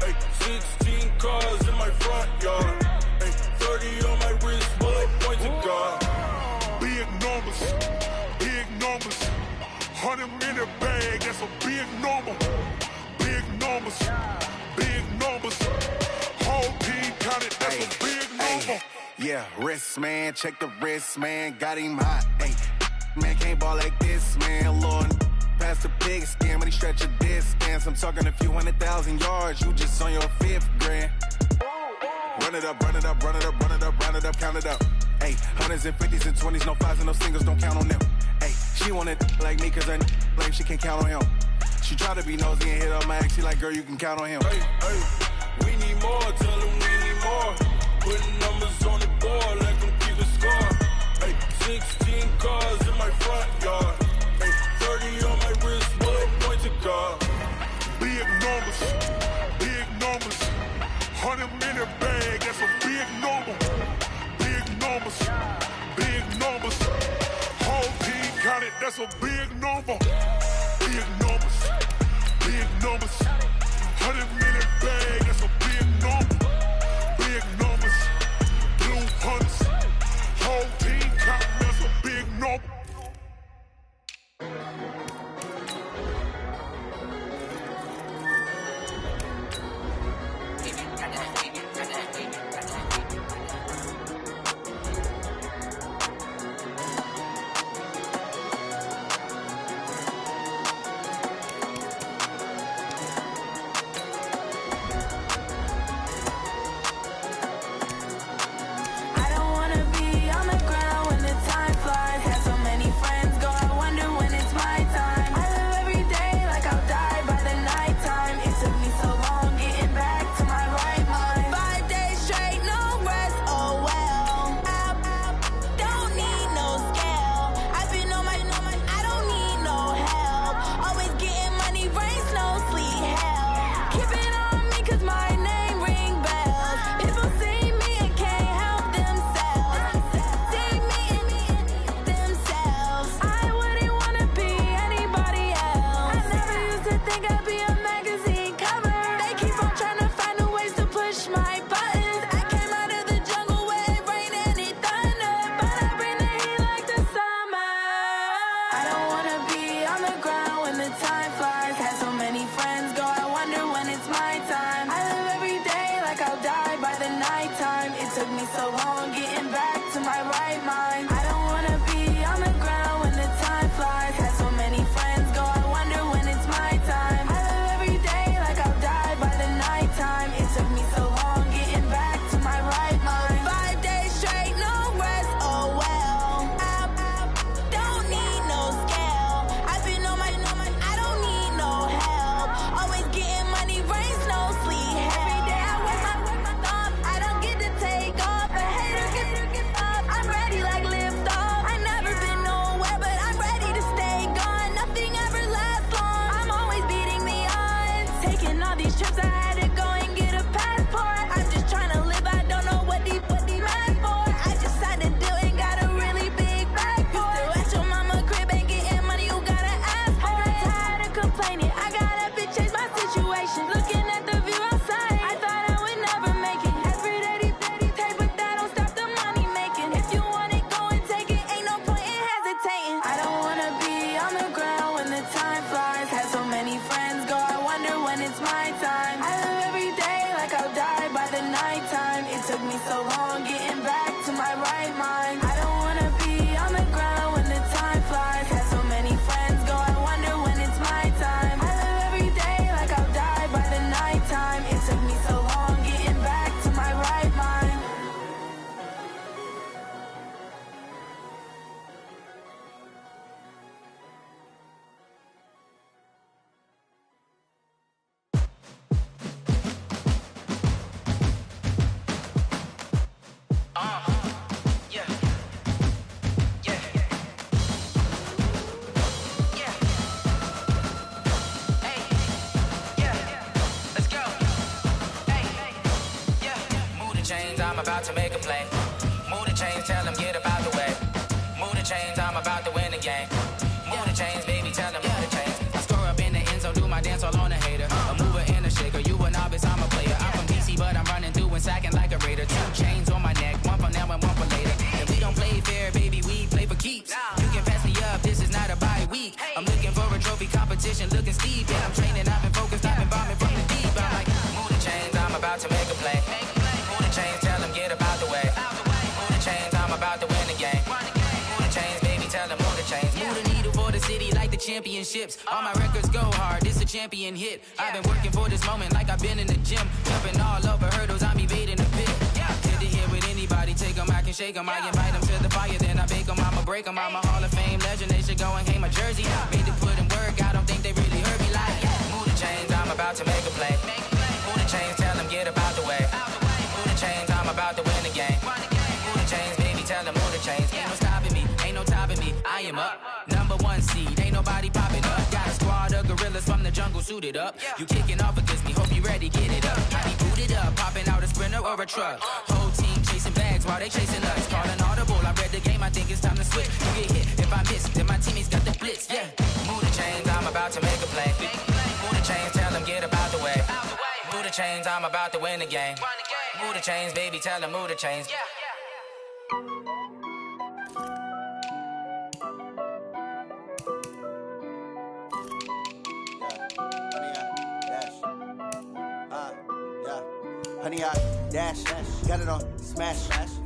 Hey, 16 cars in my front yard. Hey, 30 on my wrist, bullet point to God. Big numbers, 100-minute bag, that's a big number. Big numbers, whole team counted, that's a big number. Yeah, wrist man, check the wrist man, got him hot. Ay, man can't ball like this, man. Lord, past the big scam, money stretch your distance. I'm talking a few 100,000 yards. You just on your 5th grand. Run it up, run it up, run it up, run it up, run it up, count it up. Ayy, hundreds and 50s and 20s, no 5s and no singles, don't count on them. Ayy, she want it like me cause her like she can't count on him. She try to be nosy and hit up my ex, she like, girl, you can count on him. Hey, we need more, tell them we need more. Putting numbers on the board, let them keep the score. Hey, 16 cars in my front yard. Hey, 30 on my wrist, bullet point to God. Big numbers, big numbers. 100-minute bag, that's a big number. Big numbers, big numbers. Whole team counted, that's a big number. Big numbers, big numbers. 100-minute bag, that's a big number. Big numbers, blue hunters. Whole team counting, that's a big number. I'm about to make a play. Move the chains, tell them get about the way. Move the chains, I'm about to win the game. Move the chains, baby, tell them move the chains. I score up in the end zone, do my dance all on a hater. A mover and a shaker, you a novice, I'm a player. I'm from DC, but I'm running through and sacking like a raider. 2 chains on my neck, one for now and one for later. And we don't play fair, baby, we play for keeps. You can pass me up, this is not a bye week. I'm looking for a trophy competition, looking steep. Yeah, I'm training, I've been focused, I've been bombing from the deep. I'm like, move the chains, I'm about to make a play. Move the chains, tell them get about the way. Move the chains, I'm about to win the game. Move the chains, baby, tell them move the chains. Move the needle for the city like the championships. All my records go hard, it's a champion hit. I've been working for this moment like I've been in the gym. Jumping all over hurdles, I'm evading the pit. Head to head with anybody, take them, I can shake them. I invite them to the fire, then I bake them, I'ma break them. I'm a Hall of Fame legend, they should go and hang my jersey. Made to put in work, I don't think they really heard me like, move the chains, I'm about to make a play. Move the chains, tell them get about the way. Move the chains, I'm about to win the game. Move the chains, baby, tell them move the chains. Ain't no stopping me, ain't no topping me. I am up, #1 seed, ain't nobody popping up. Got a squad of gorillas from the jungle suited up. You kicking off against me, hope you ready, get it up. I be booted up, popping out a sprinter or a truck. Whole team chasing bags while they chasing us. Calling audible, I read the game, I think it's time to switch. You get hit, if I miss, then my teammates got the blitz, yeah. Move the chains, I'm about to make a play. Move the chains, tell them get about the way. Move the chains, I'm about to win the game. Move the chains, baby, tell them move the chains. Honey, I dash, got it on smash,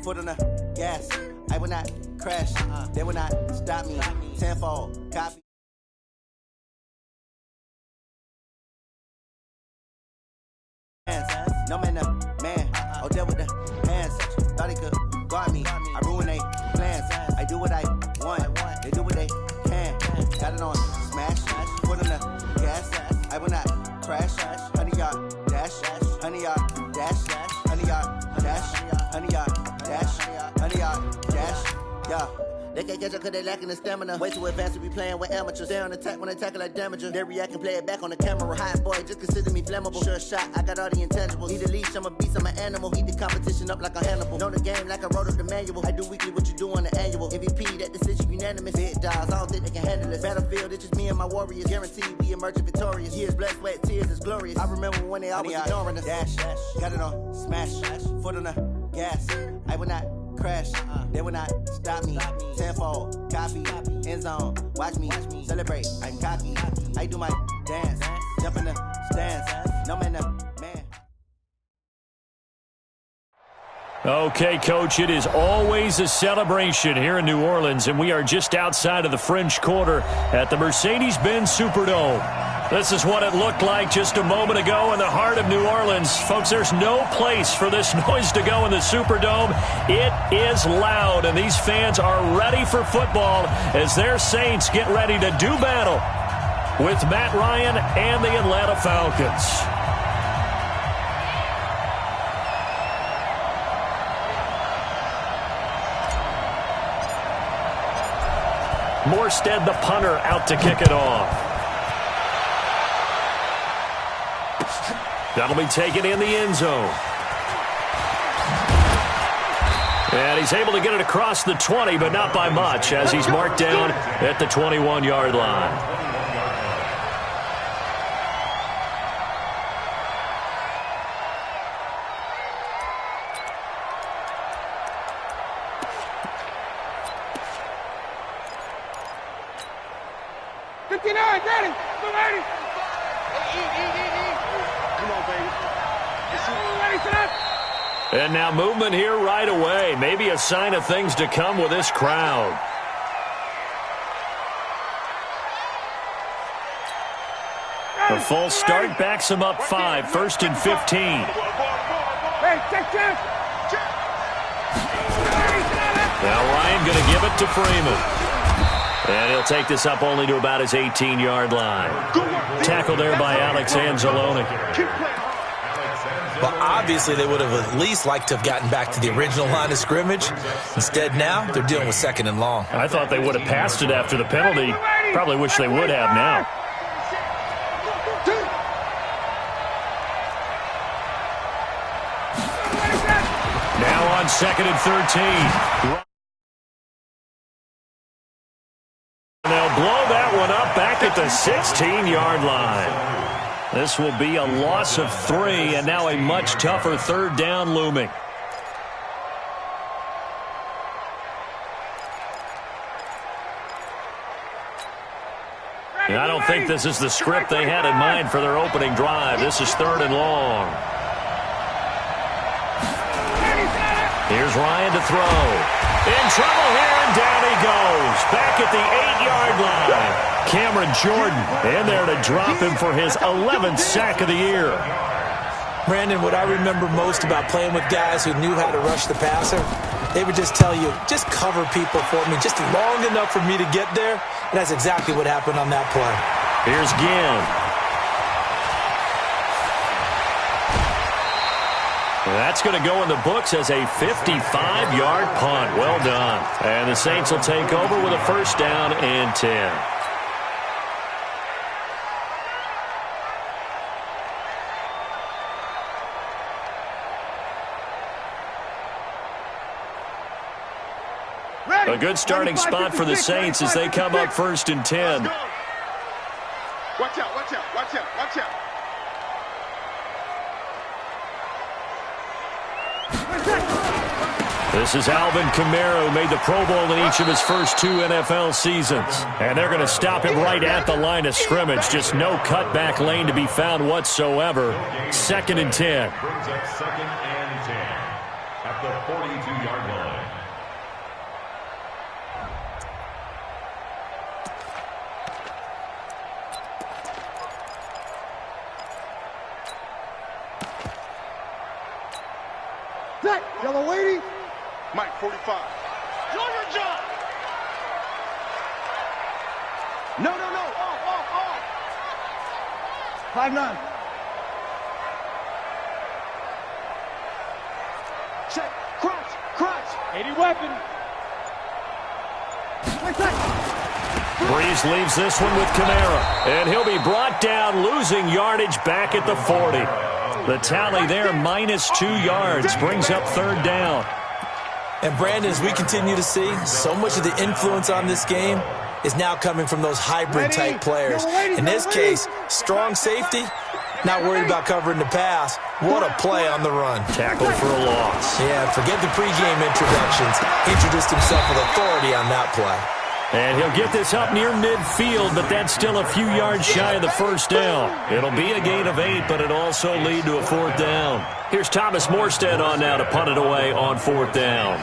foot on the gas. I will not crash, they will not stop me. Tenfold, copy. No man, man, oh, there with the hands. Thought he could guard me. I ruin they plans. I do what I want, they do what they can. Got it on smash, foot on the gas. I will not crash, honey, y'all dash, honey, y'all dash, honey, y'all dash, honey, y'all dash, honey, y'all dash, yeah. They can't catch up cause they lacking the stamina. Way too advanced to be playing with amateurs. Stay on attack when they tackle like damager. They react and play it back on the camera. Hot boy, just consider me flammable. Sure shot, I got all the intangibles. Need a leash, I'm a beast, I'm an animal. Eat the competition up like a Hannibal. Know the game like I wrote up the manual. I do weekly what you do on the annual. MVP, that decision unanimous. Big dogs, I don't think they can handle this. Battlefield, it's just me and my warriors. Guaranteed we emerge victorious. Years, blood, sweat, tears, is glorious. I remember when they always ignoring us. Dash, got it on smash, foot on the gas. I will not crash, they will not stop me. Tenfold, copy, end zone, watch me celebrate. I'm cocky, I do my dance, jump in the stands. No man, man. Okay, Coach, it is always a celebration here in New Orleans, and we are just outside of the French Quarter at the Mercedes-Benz Superdome. This is what it looked like just a moment ago in the heart of New Orleans. Folks, there's no place for this noise to go in the Superdome. It is loud, and these fans are ready for football as their Saints get ready to do battle with Matt Ryan and the Atlanta Falcons. Morstead, the punter, out to kick it off. That'll be taken in the end zone. And he's able to get it across the 20, but not by much, as he's marked down at the 21-yard line. And now movement here right away. Maybe a sign of things to come with this crowd. A false start backs him up 5, 1st and 15. Now Ryan going to give it to Freeman. And he'll take this up only to about his 18-yard line. Tackle there by Alex Anzalone. Well, obviously they would have at least liked to have gotten back to the original line of scrimmage. Instead, now they're dealing with 2nd and long. I thought they would have passed it after the penalty. Probably wish they would have now. Now on 2nd and 13. They'll blow that one up back at the 16-yard line. This will be a loss of 3, and now a much tougher 3rd down looming. And I don't think this is the script they had in mind for their opening drive. This is 3rd and long. Here's Ryan to throw. In trouble here, and down he goes. Back at the 8-yard line. Cameron Jordan in there to drop him for his 11th sack of the year. Brandon, what I remember most about playing with guys who knew how to rush the passer, they would just tell you, just cover people for me, just long enough for me to get there. And that's exactly what happened on that play. Here's Ginn. That's going to go in the books as a 55-yard punt. Well done. And the Saints will take over with a first down and 10. A good starting spot for the Saints as they come up first and 10. Watch out, watch out, watch out, watch out. This is Alvin Kamara, who made the Pro Bowl in each of his first 2 NFL seasons. And they're going to stop him right at the line of scrimmage. Just no cutback lane to be found whatsoever. 2nd and 10. Brings up 2nd and 10 at the 42-yard line. Yellow lady. Mike, 45. Junior John. No. Off. 5-9. Check. Crunch. 80 weapon. Breeze leaves this one with Kamara. And he'll be brought down, losing yardage back at the 40. The tally there, -2 yards, brings up 3rd down. And, Brandon, as we continue to see, so much of the influence on this game is now coming from those hybrid-type players. In this case, strong safety, not worried about covering the pass. What a play on the run. Tackle for a loss. Yeah, forget the pregame introductions. Introduced himself with authority on that play. And he'll get this up near midfield, but that's still a few yards shy of the first down. It'll be a gain of 8, but it'll also lead to a 4th down. Here's Thomas Morstead on now to punt it away on 4th down.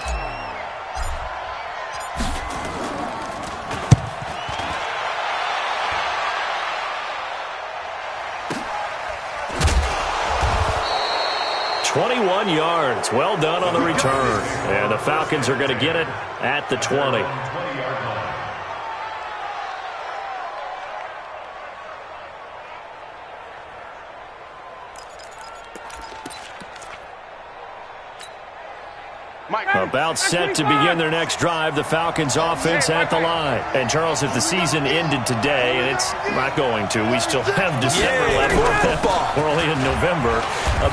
"21 yards. Well done on the return. And the Falcons are going to get it at the 20. About set to begin their next drive, the Falcons offense at the line. And, Charles, if the season ended today, and it's not going to, we still have December left. We're only in November.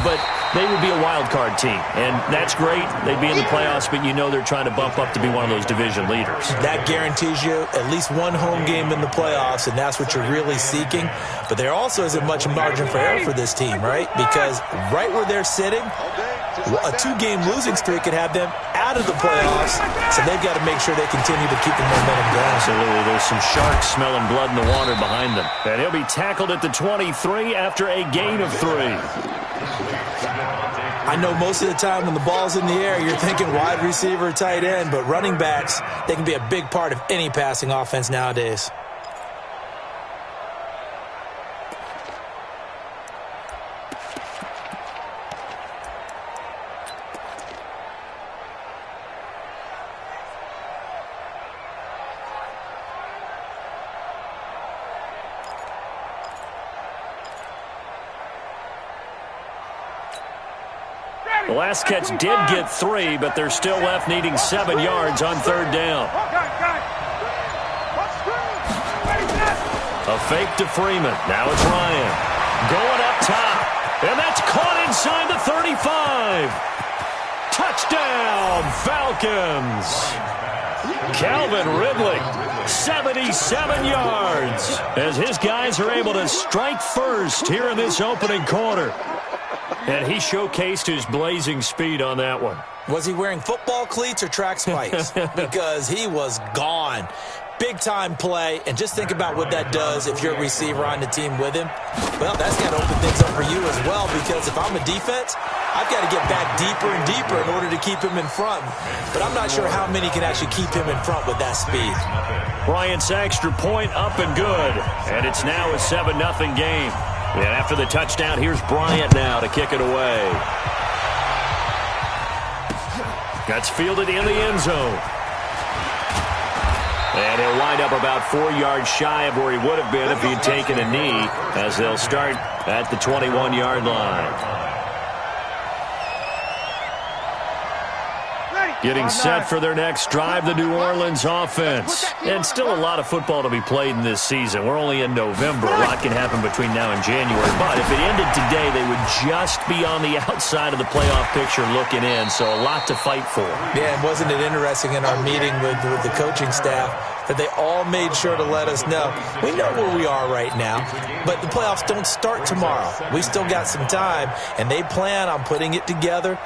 But they would be a wild card team, and that's great. They'd be in the playoffs, but you know they're trying to bump up to be one of those division leaders. That guarantees you at least one home game in the playoffs, and that's what you're really seeking. But there also isn't much margin for error for this team, right? Because right where they're sitting, a 2-game losing streak could have them out of the playoffs, so they've got to make sure they continue to keep the momentum going. Absolutely. There's some sharks smelling blood in the water behind them. And he'll be tackled at the 23 after a gain of 3. I know most of the time when the ball's in the air, you're thinking wide receiver, tight end, but running backs, they can be a big part of any passing offense nowadays. The last catch did get 3, but they're still left needing 7 yards on 3rd down. A fake to Freeman. Now it's Ryan. Going up top. And that's caught inside the 35. Touchdown, Falcons. Calvin Ridley, 77 yards, as his guys are able to strike first here in this opening quarter. And he showcased his blazing speed on that one. Was he wearing football cleats or track spikes? Because he was gone. big-time play, and just think about what that does if you're a receiver on the team with him. Well, that's got to open things up for you as well, because if I'm a defense, I've got to get back deeper and deeper in order to keep him in front. But I'm not sure how many can actually keep him in front with that speed. Bryant's extra point up and good, and it's now a 7-0 game. And after the touchdown, here's Bryant now to kick it away. That's fielded in the end zone. And he'll wind up about 4 yards shy of where he would have been if he'd taken a knee, as they'll start at the 21-yard line. Getting set for their next drive, the New Orleans offense. And still a lot of football to be played in this season. We're only in November. A lot can happen between now and January. But if it ended today, they would just be on the outside of the playoff picture looking in. So a lot to fight for. Yeah, and wasn't it interesting in our meeting with the coaching staff that they all made sure to let us know, we know where we are right now, but the playoffs don't start tomorrow. We still got some time, and they plan on putting it together,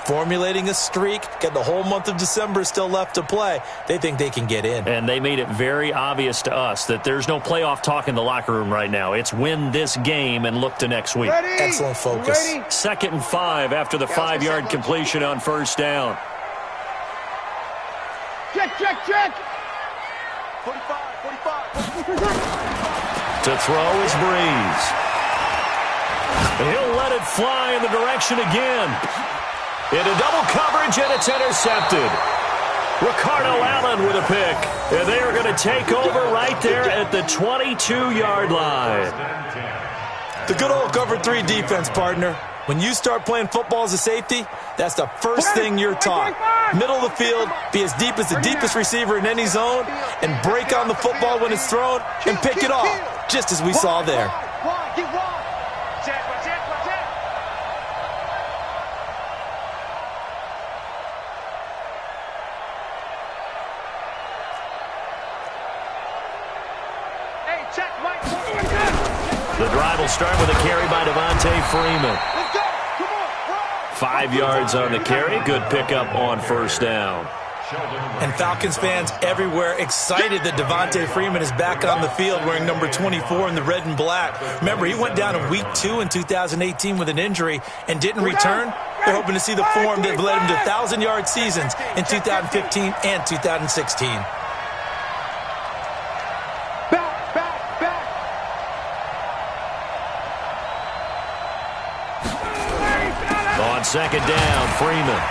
formulating a streak, got the whole month of December still left to play. They think they can get in. And they made it very obvious to us that there's no playoff talk in the locker room right now. It's win this game and look to next week. Ready? Excellent focus. 2nd and 5 after the 5-yard completion on first down. Check, check, check. 45. To throw is Breeze. He'll let it fly in the direction again. Into double coverage, and it's intercepted. Ricardo Allen with a pick. And they are going to take over right there at the 22-yard line. The good old cover 3 defense, partner. When you start playing football as a safety, that's the first thing you're taught. Middle of the field, be as deep as the deepest receiver in any zone, and break on the football when it's thrown, and pick it off, just as we saw there. The drive will start with a carry by Devontae Freeman. 5 yards on the carry. Good pickup on first down. And Falcons fans everywhere excited that Devontae Freeman is back on the field wearing number 24 in the red and black. Remember, he went down in week 2 in 2018 with an injury and didn't return. They're hoping to see the form that led him to 1,000-yard seasons in 2015 and 2016. On second down, Freeman.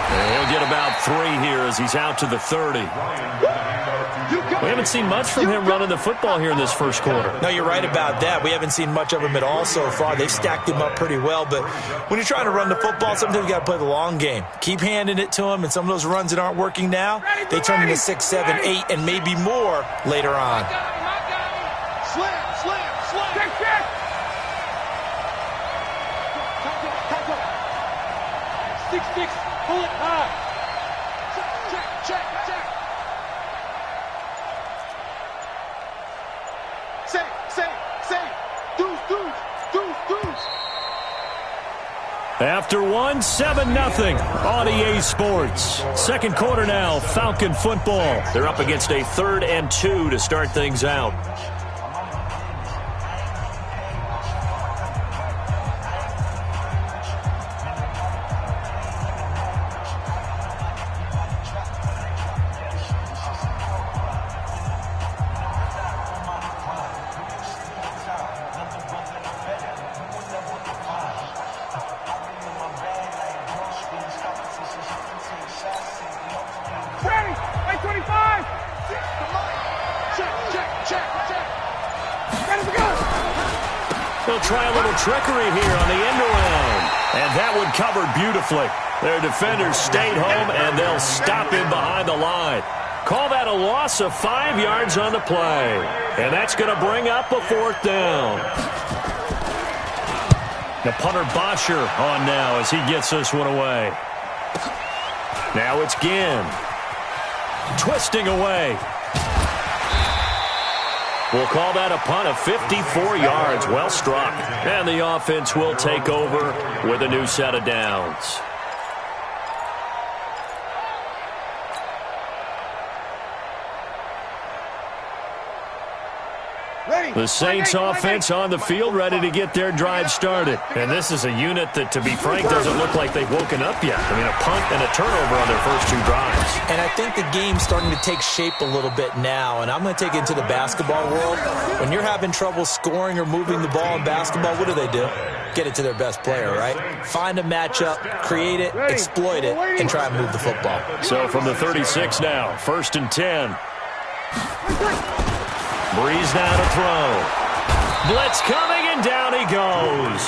And he'll get about 3 here as he's out to the 30. We haven't seen much from him running the football here in this first quarter. No, you're right about that. We haven't seen much of him at all so far. They've stacked him up pretty well. But when you're trying to run the football, sometimes you got to play the long game. Keep handing it to him, and some of those runs that aren't working now, they turn into 6, 7, 8, and maybe more later on. Slam. Check, check. Six, pull it high. Check. Say. Deuce. After 7-0 on EA Sports. Second quarter now, Falcon football. They're up against a 3rd and 2 to start things out. They'll try a little trickery here on the end around. And that one covered beautifully. Their defenders stayed home, and they'll stop him behind the line. Call that a loss of 5 yards on the play. And that's going to bring up a 4th down. The punter Bosher on now as he gets this one away. Now it's Ginn. Twisting away. We'll call that a punt of 54 yards. Well struck. And the offense will take over with a new set of downs. The Saints offense on the field, ready to get their drive started. And this is a unit that, to be frank, doesn't look like they've woken up yet. I mean, a punt and a turnover on their first 2 drives. And I think the game's starting to take shape a little bit now, and I'm going to take it into the basketball world. When you're having trouble scoring or moving the ball in basketball, what do? Get it to their best player, right? Find a matchup, create it, exploit it, and try and move the football. So from the 36 now, 1st and 10. Breeze now to throw. Blitz coming, and down he goes.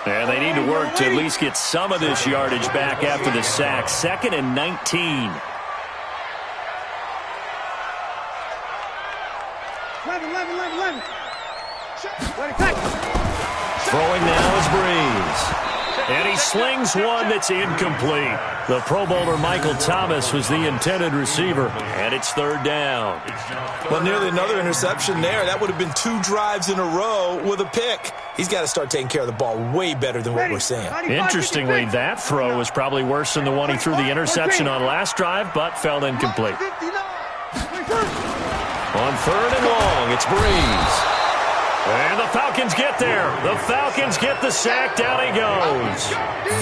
And they need to work to at least get some of this yardage back after the sack. 2nd and 19. 11. Throwing now is Breeze. And he slings one that's incomplete. The Pro Bowler Michael Thomas was the intended receiver, and it's 3rd down. Well, nearly another interception there. That would have been 2 drives in a row with a pick. He's got to start taking care of the ball way better than what we're seeing. Interestingly, that throw was probably worse than the one he threw the interception on last drive, but fell incomplete. On 3rd and long, it's Breeze. And the Falcons get there. The Falcons get the sack. Down he goes.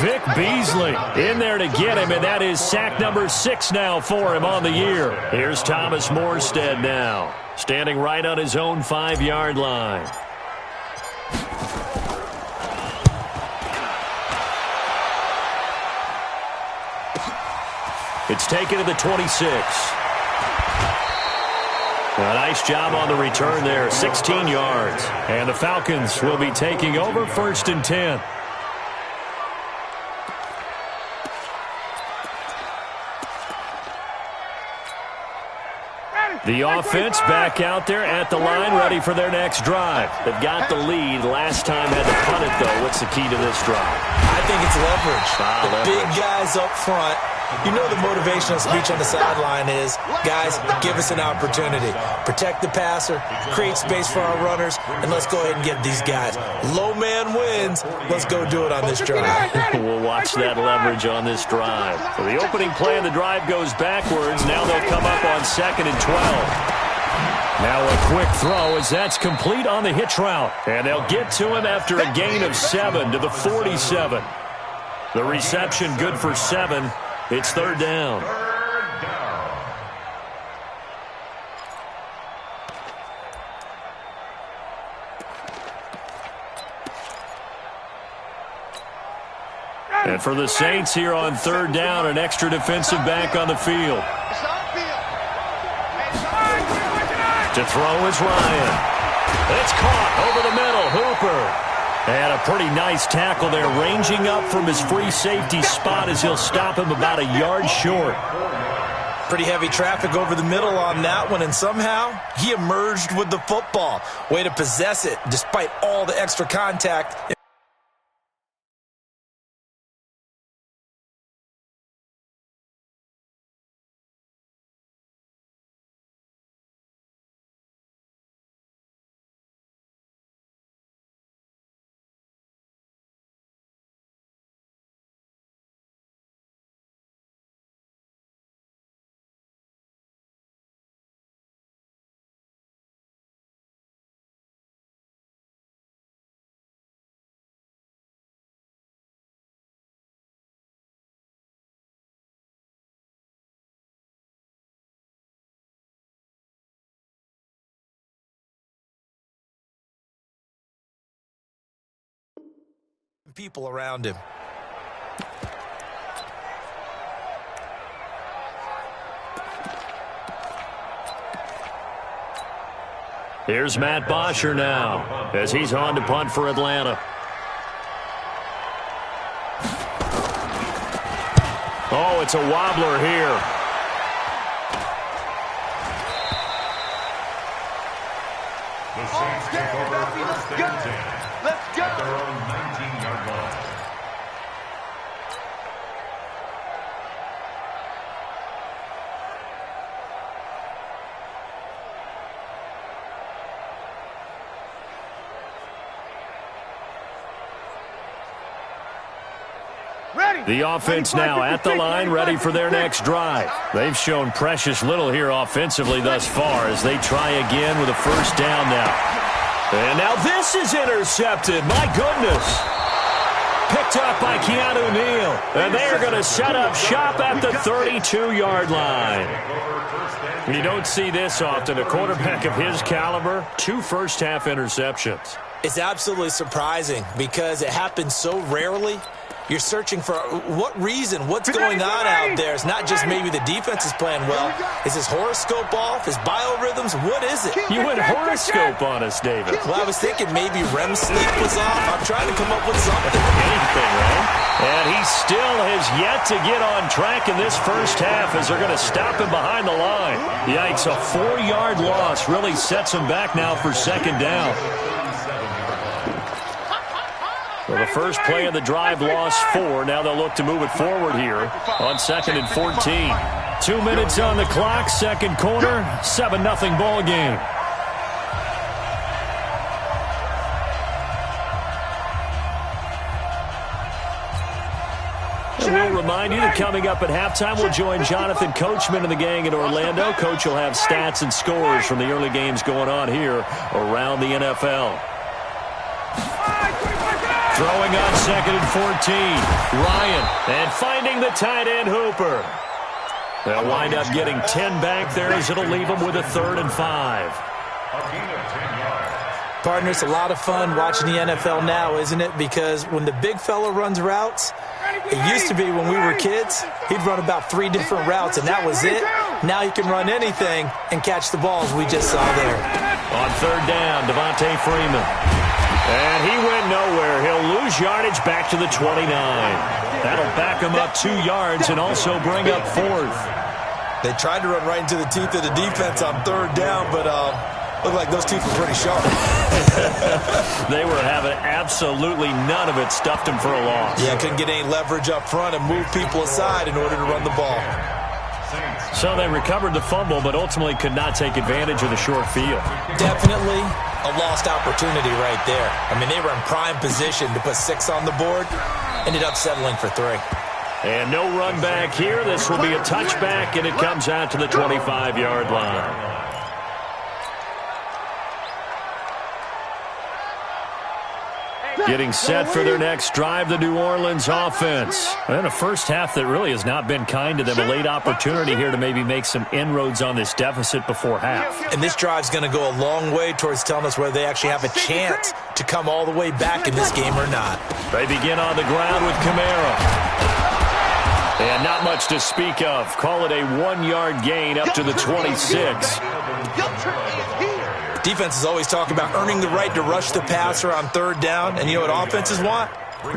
Vic Beasley in there to get him, and that is sack number 6 now for him on the year. Here's Thomas Morstead now, standing right on his own 5-yard line. It's taken to the 26. A nice job on the return there, 16 yards. And the Falcons will be taking over 1st and 10. The offense back out there at the line, ready for their next drive. They've got the lead. Last time had to punt it, though. What's the key to this drive? I think it's leverage. Leverage. Big guys up front. You know the motivational speech on the sideline is, guys, give us an opportunity. Protect the passer, create space for our runners, and let's go ahead and get these guys. Low man wins. Let's go do it on this drive. We'll watch that leverage on this drive. So the opening play of the drive goes backwards. Now they'll come up on 2nd and 12. Now a quick throw as that's complete on the hitch route. And they'll get to him after a gain of 7 to the 47. The reception good for 7. It's 3rd down. And for the Saints here on 3rd down, an extra defensive back on the field. To throw is Ryan. It's caught over the middle. Hooper. And a pretty nice tackle there, ranging up from his free safety spot as he'll stop him about a yard short. Pretty heavy traffic over the middle on that one, and somehow he emerged with the football. Way to possess it despite all the extra contact. People around him. Here's Matt Bosher now as he's on to punt for Atlanta. Oh, it's a wobbler here. The Saints take over 1st and 10. Let's go. At their own 19-yard line. Ready. The offense now at the line, ready for their next drive. They've shown precious little here offensively thus far as they try again with a first down now. And now this is intercepted. My goodness. Picked up by Keanu Neal. And they are going to set up shop at the 32-yard line. You don't see this often. A quarterback of his caliber, 2 first-half interceptions. It's absolutely surprising because it happens so rarely. You're searching for what reason, what's going on out there. It's not just maybe the defense is playing well. Is his horoscope off? His biorhythms? What is it? You went horoscope on us, David. Well, I was thinking maybe REM sleep was off. I'm trying to come up with something. Anything, right? And he still has yet to get on track in this first half as they're going to stop him behind the line. Yikes, a 4-yard loss really sets him back now for second down. Well, the first play of the drive lost 4. Now they'll look to move it forward here on 2nd and 14. 2 minutes on the clock, second quarter, 7-0 ball game. And we'll remind you that coming up at halftime, we'll join Jonathan Coachman and the gang in Orlando. Coach will have stats and scores from the early games going on here around the NFL. Throwing on 2nd and 14. Ryan, and finding the tight end Hooper. They'll wind up getting 10 back there as it'll leave them with a 3rd and 5. Partner, it's a lot of fun watching the NFL now, isn't it? Because when the big fella runs routes, it used to be when we were kids, he'd run about 3 different routes, and that was it. Now he can run anything and catch the balls we just saw there. On 3rd down, Devontae Freeman. And he went nowhere. He'll lose yardage back to the 29. That'll back him up 2 yards and also bring up 4th. They tried to run right into the teeth of the defense on 3rd down, but looked like those teeth were pretty sharp. They were having absolutely none of it. Stuffed him for a loss. Yeah, couldn't get any leverage up front and move people aside in order to run the ball. So they recovered the fumble, but ultimately could not take advantage of the short field. Definitely a lost opportunity right there. I mean, they were in prime position to put 6 on the board. Ended up settling for 3. And no run back here. This will be a touchback, and it comes out to the 25-yard line. Getting set for their next drive, the New Orleans offense. And a first half that really has not been kind to them. A late opportunity here to maybe make some inroads on this deficit before half. And this drive's going to go a long way towards telling us whether they actually have a chance to come all the way back in this game or not. They begin on the ground with Kamara. And not much to speak of. Call it a 1-yard gain up to the 26. Defenses always talk about earning the right to rush the passer on 3rd down. And you know what offenses want?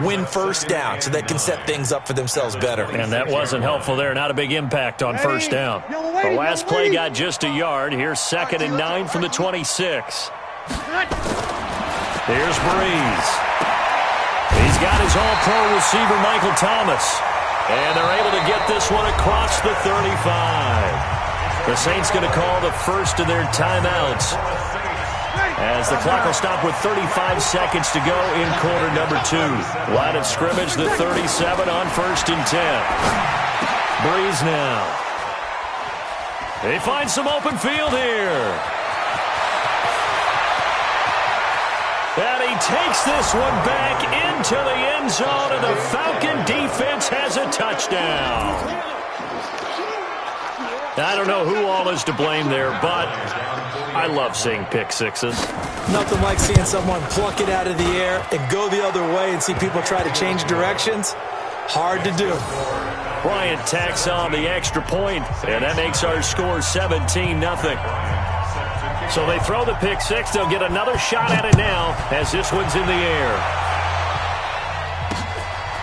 Win first down so they can set things up for themselves better. And that wasn't helpful there. Not a big impact on first down. The last play got just a yard. Here's 2nd and 9 from the 26. Here's Breeze. He's got his all-pro receiver, Michael Thomas. And they're able to get this one across the 35. The Saints going to call the first of their timeouts as the clock will stop with 35 seconds to go in quarter number 2. Line of scrimmage, the 37 on 1st and 10. Breeze now. They find some open field here. And he takes this one back into the end zone, and the Falcon defense has a touchdown. I don't know who all is to blame there, but I love seeing pick sixes. Nothing like seeing someone pluck it out of the air and go the other way and see people try to change directions. Hard to do. Bryant tacks on the extra point, and that makes our score 17-0. So they throw the pick six. They'll get another shot at it now as this one's in the air.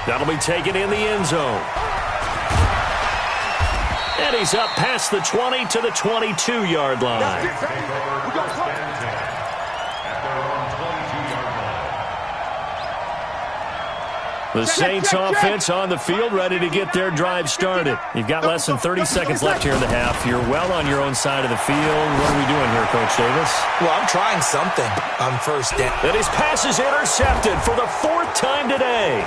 That'll be taken in the end zone. And he's up past the 20 to the 22-yard line. The Saints offense on the field, ready to get their drive started. You've got less than 30 seconds left here in the half. You're well on your own side of the field. What are we doing here, Coach Davis? Well, I'm trying something on first down. And his pass is intercepted for the 4th time today.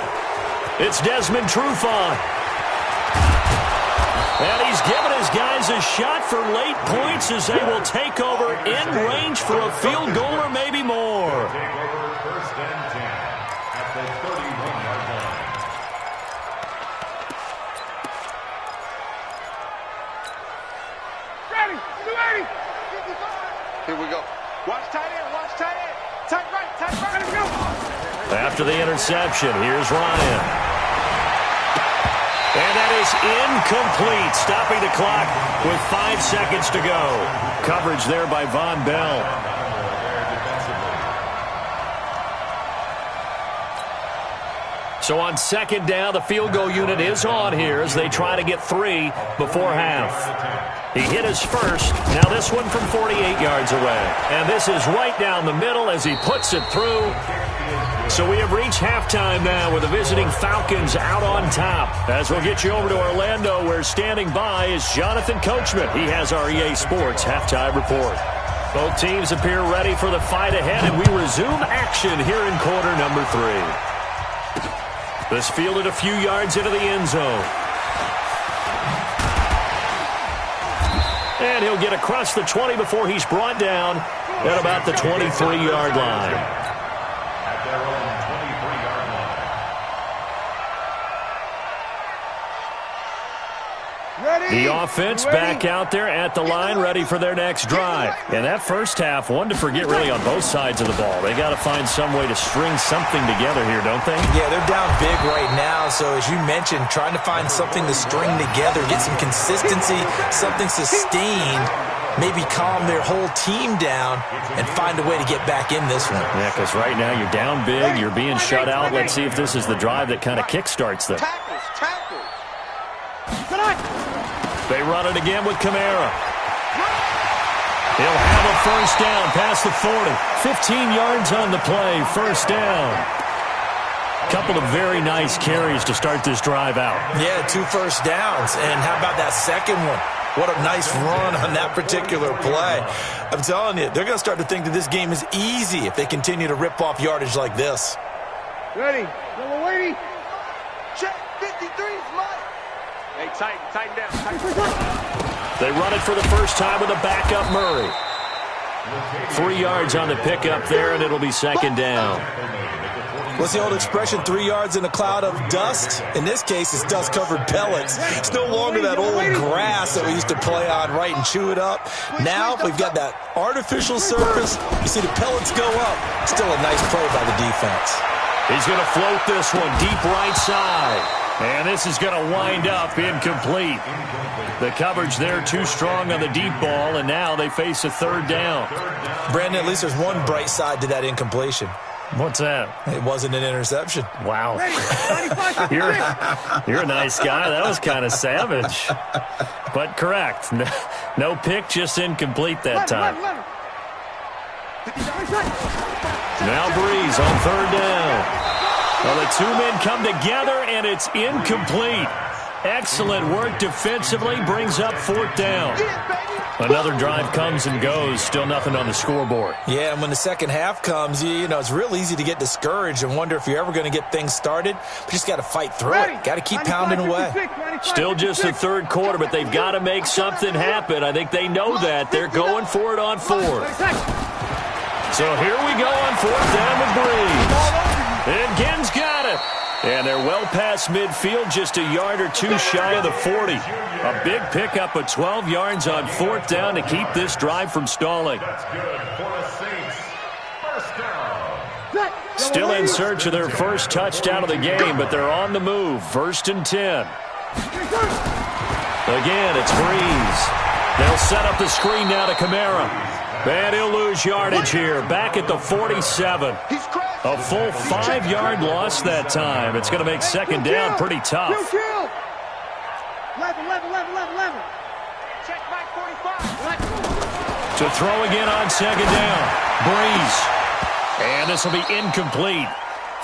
It's Desmond Trufant. And he's given his guys a shot for late points as they will take over in range for a field goal or maybe more. Take over first and 10 at the 31-yard line. Ready, 280. Here we go. Watch tight end, watch tight end. Tight right, let's go. After the interception, here's Ryan. And that is incomplete, stopping the clock with 5 seconds to go. Coverage there by Von Bell. So on second down, the field goal unit is on here as they try to get 3 before half. He hit his first. Now this one from 48 yards away. And this is right down the middle as he puts it through. So we have reached halftime now with the visiting Falcons out on top. As we'll get you over to Orlando, where standing by is Jonathan Coachman. He has our EA Sports halftime report. Both teams appear ready for the fight ahead, and we resume action here in quarter number 3. This fielded a few yards into the end zone. And he'll get across the 20 before he's brought down at about the 23-yard line. The offense back out there at the line, ready for their next drive. And that first half, one to forget really on both sides of the ball. They got to find some way to string something together here, don't they? Yeah, they're down big right now. So as you mentioned, trying to find something to string together, get some consistency, something sustained, maybe calm their whole team down and find a way to get back in this one. Yeah, because right now you're down big, you're being shut out. Let's see if this is the drive that kind of kickstarts them. They run it again with Kamara. He'll have a first down past the 40. 15 yards on the play, first down. Couple of very nice carries to start this drive out. Yeah, 2 first downs. And how about that second one? What a nice run on that particular play. I'm telling you, they're going to start to think that this game is easy if they continue to rip off yardage like this. Ready. Number 80. Check 53 is mine. Hey, tighten down. They run it for the first time with a backup Murray. 3 yards on the pickup there, and it'll be second down. What's the old expression, 3 yards in a cloud of dust? In this case, it's dust-covered pellets. It's no longer that old grass that we used to play on, right, and chew it up. Now, we've got that artificial surface. You see the pellets go up. Still a nice play by the defense. He's going to float this one deep right side. And this is going to wind up incomplete. The coverage there too strong on the deep ball, and now they face a third down. Brandon, at least there's one bright side to that incompletion. What's that? It wasn't an interception. Wow. You're a nice guy. That was kind of savage. But correct. No pick, just incomplete that time. Now Breeze on third down. Well, the two men come together, and it's incomplete. Excellent work defensively, brings up fourth down. Another drive comes and goes, still nothing on the scoreboard. Yeah, and when the second half comes, you know, it's real easy to get discouraged and wonder if you're ever going to get things started. But you just got to fight through it. Got to keep pounding away. Still just the third quarter, but they've got to make something happen. I think they know that. They're going for it on fourth. So here we go on fourth down with Breeze. And Gen's got it. And they're well past midfield, just a yard or two shy of the 40. A big pickup of 12 yards on fourth down to keep this drive from stalling. That's good for the Saints. First down. Still in search of their first touchdown of the game, but they're on the move. First and 10. Again, it's Breeze. They'll set up the screen now to Kamara. And he'll lose yardage here, back at the 47. A full 5-yard loss that time. It's going to make second down pretty tough. 11. Check back 45. To throw again on second down. Breeze. And this will be incomplete.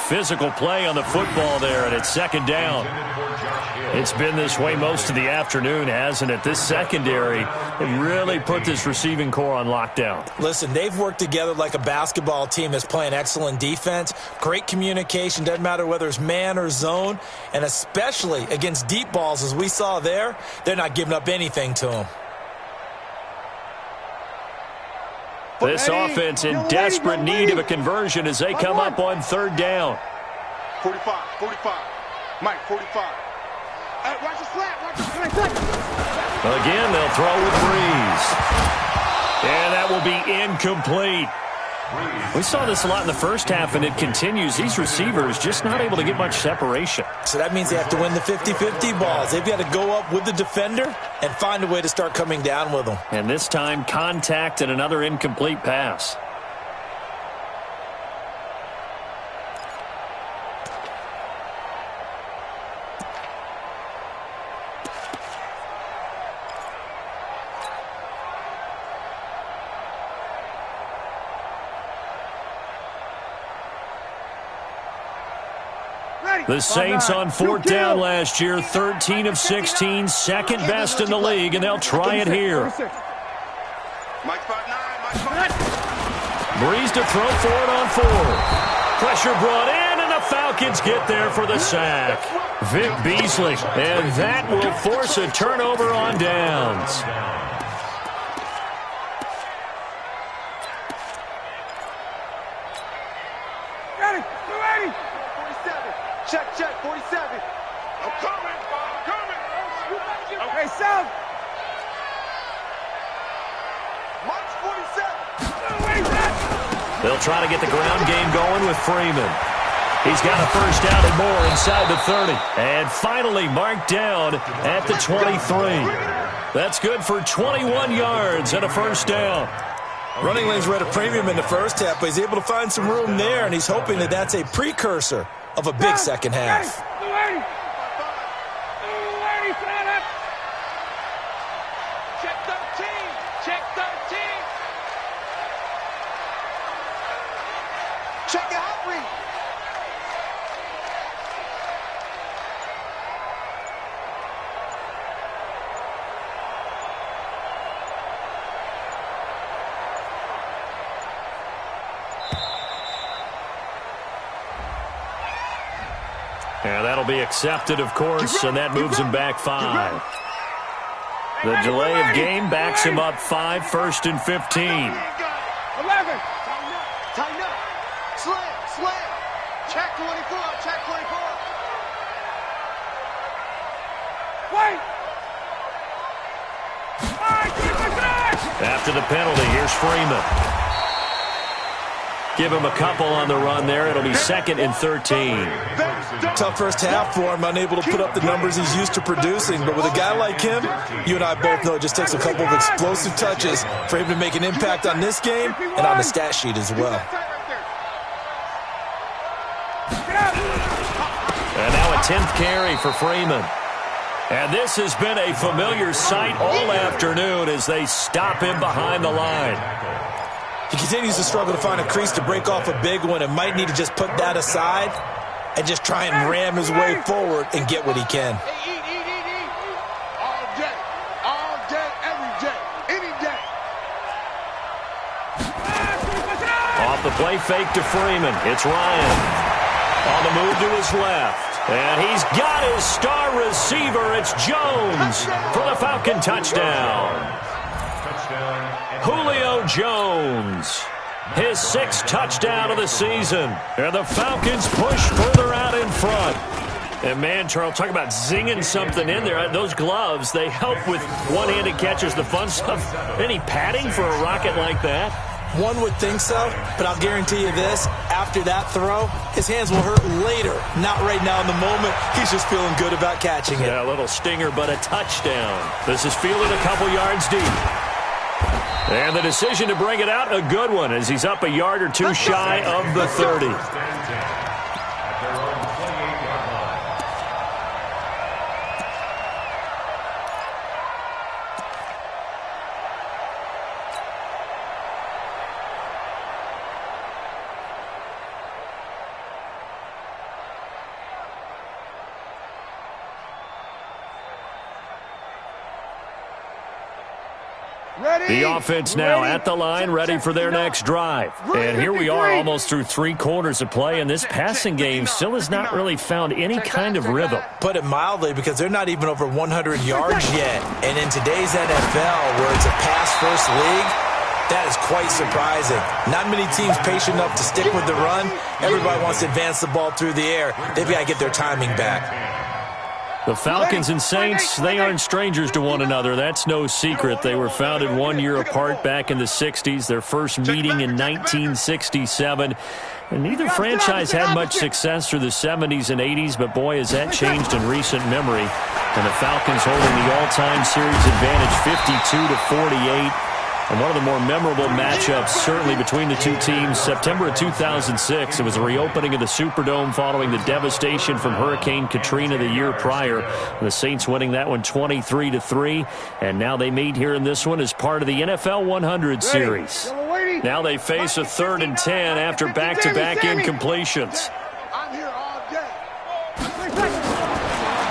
Physical play on the football there, and it's second down. It's been this way most of the afternoon, hasn't it? This secondary, they really put this receiving core on lockdown. Listen, they've worked together like a basketball team that's playing excellent defense. Great communication, doesn't matter whether it's man or zone, and especially against deep balls, as we saw there, they're not giving up anything to them. This offense in desperate need of a conversion as they come up on third down. 45. Mike, 45. Watch the slap. Again, they'll throw with Breeze. And that will be incomplete. We saw this a lot in the first half, and it continues. These receivers just not able to get much separation. So that means they have to win the 50-50 balls. They've got to go up with the defender and find a way to start coming down with them. And this time, contact and another incomplete pass. The Saints on fourth down last year, 13 of 16, second best in the league, and they'll try it here. Breeze to throw for it on fourth. Pressure brought in, and the Falcons get there for the sack. Vic Beasley, and that will force a turnover on downs. Check, 47. I'm coming. Okay, Sam. March 47. They'll try to get the ground game going with Freeman. He's got a first down and more inside the 30. And finally marked down at the 23. That's good for 21 yards and a first down. Running lanes were at a premium in the first half, but he's able to find some room there, and he's hoping that that's a precursor of a big second half. Check 13. Check your hot read. Yeah, that'll be accepted, of course, and that moves him back 5. The delay of game backs him up 5, first and 15. 11. Tighten up. Slam. Check 24. Wait. After the penalty, here's Freeman. Give him a couple on the run there. It'll be second and 13. Tough first half for him, unable to put up the numbers he's used to producing. But with a guy like him, you and I both know it just takes a couple of explosive touches for him to make an impact on this game and on the stat sheet as well. And now a 10th carry for Freeman. And this has been a familiar sight all afternoon as they stop him behind the line. He continues to struggle to find a crease to break off a big one and might need to just put that aside and just try and ram his way forward and get what he can. Eat. All day, every day, any day. Off the play fake to Freeman. It's Ryan. On the move to his left. And he's got his star receiver. It's Jones for the Falcon touchdown. Julio Jones, his 6th touchdown of the season. And the Falcons push further out in front. And man, Charles, talk about zinging something in there. Those gloves, they help with one-handed catches, the fun stuff. Any padding for a rocket like that? One would think so, but I'll guarantee you this, after that throw, his hands will hurt later, not right now in the moment. He's just feeling good about catching it. Yeah, a little stinger, but a touchdown. This is fielded a couple yards deep. And the decision to bring it out, a good one, as he's up a yard or two shy of the 30. The offense now at the line, ready for their next drive. And here we are almost through 3 quarters of play, and this passing game still has not really found any kind of rhythm. Put it mildly, because they're not even over 100 yards yet. And in today's NFL, where it's a pass-first league, that is quite surprising. Not many teams patient enough to stick with the run. Everybody wants to advance the ball through the air. They've got to get their timing back. The Falcons and Saints, they aren't strangers to one another. That's no secret. They were founded 1 year apart back in the 60s, their first meeting in 1967. And neither franchise had much success through the 70s and 80s, but boy, has that changed in recent memory. And the Falcons holding the all-time series advantage 52-48. And one of the more memorable matchups, certainly between the two teams, September of 2006. It was a reopening of the Superdome following the devastation from Hurricane Katrina the year prior. The Saints winning that one 23-3. And now they meet here in this one as part of the NFL 100 series. Now they face a 3rd and 10 after back-to-back incompletions.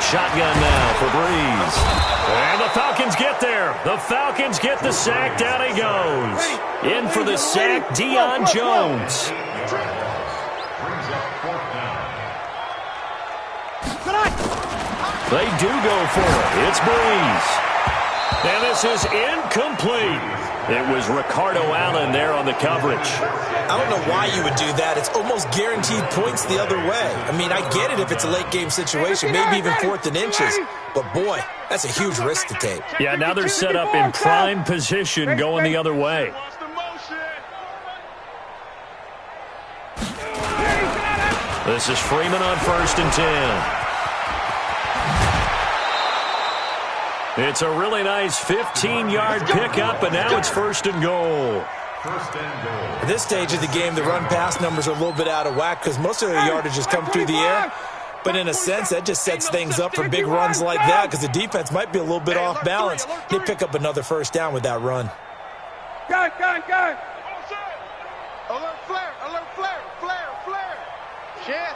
Shotgun now for Breeze. And the Falcons get there. The Falcons get the sack. Down he goes. In for the sack, Deion Jones. They do go for it. It's Breeze. And this is incomplete. It was Ricardo Allen there on the coverage. I don't know why you would do that. It's almost guaranteed points the other way. I mean, I get it if it's a late game situation, maybe even 4th and inches. But, boy, that's a huge risk to take. Yeah, now they're set up in prime position going the other way. This is Freeman on 1st and 10. It's a really nice 15-yard pickup, and now it's 1st and goal. At this stage of the game, the run-pass numbers are a little bit out of whack because most of their yardage has come through the air. But in a sense, that just sets things up for big runs like that because the defense might be a little bit off balance. They pick up another 1st down with that run. Go! Alert flare! Yes.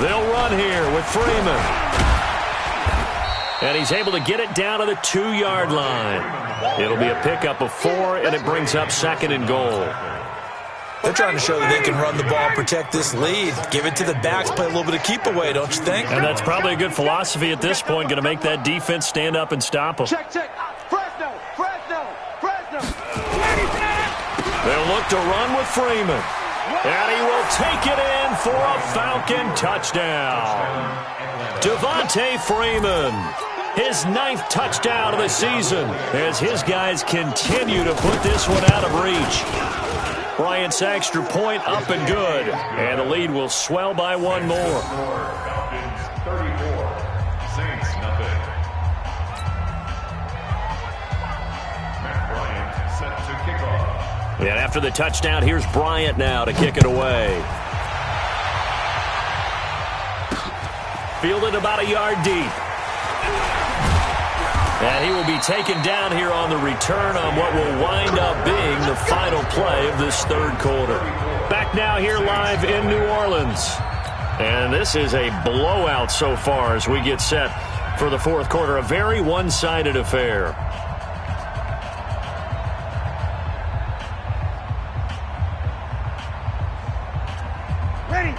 They'll run here with Freeman. And he's able to get it down to the 2-yard line. It'll be a pickup of 4, and it brings up 2nd and goal. They're trying to show that they can run the ball, protect this lead. Give it to the backs, play a little bit of keep away, don't you think? And that's probably a good philosophy at this point, going to make that defense stand up and stop them. Check. Fresno. They'll look to run with Freeman. And he will take it in for a Falcon touchdown. Devontae Freeman, his 9th touchdown of the season as his guys continue to put this one out of reach. Bryant's extra point up and good, and the lead will swell by 1 more. Falcons 34, Saints nothing. Matt Bryant set to kick off. And after the touchdown, here's Bryant now to kick it away. Fielded about a yard deep. And he will be taken down here on the return on what will wind up being the final play of this 3rd quarter. Back now here live in New Orleans. And this is a blowout so far as we get set for the 4th quarter. A very one-sided affair.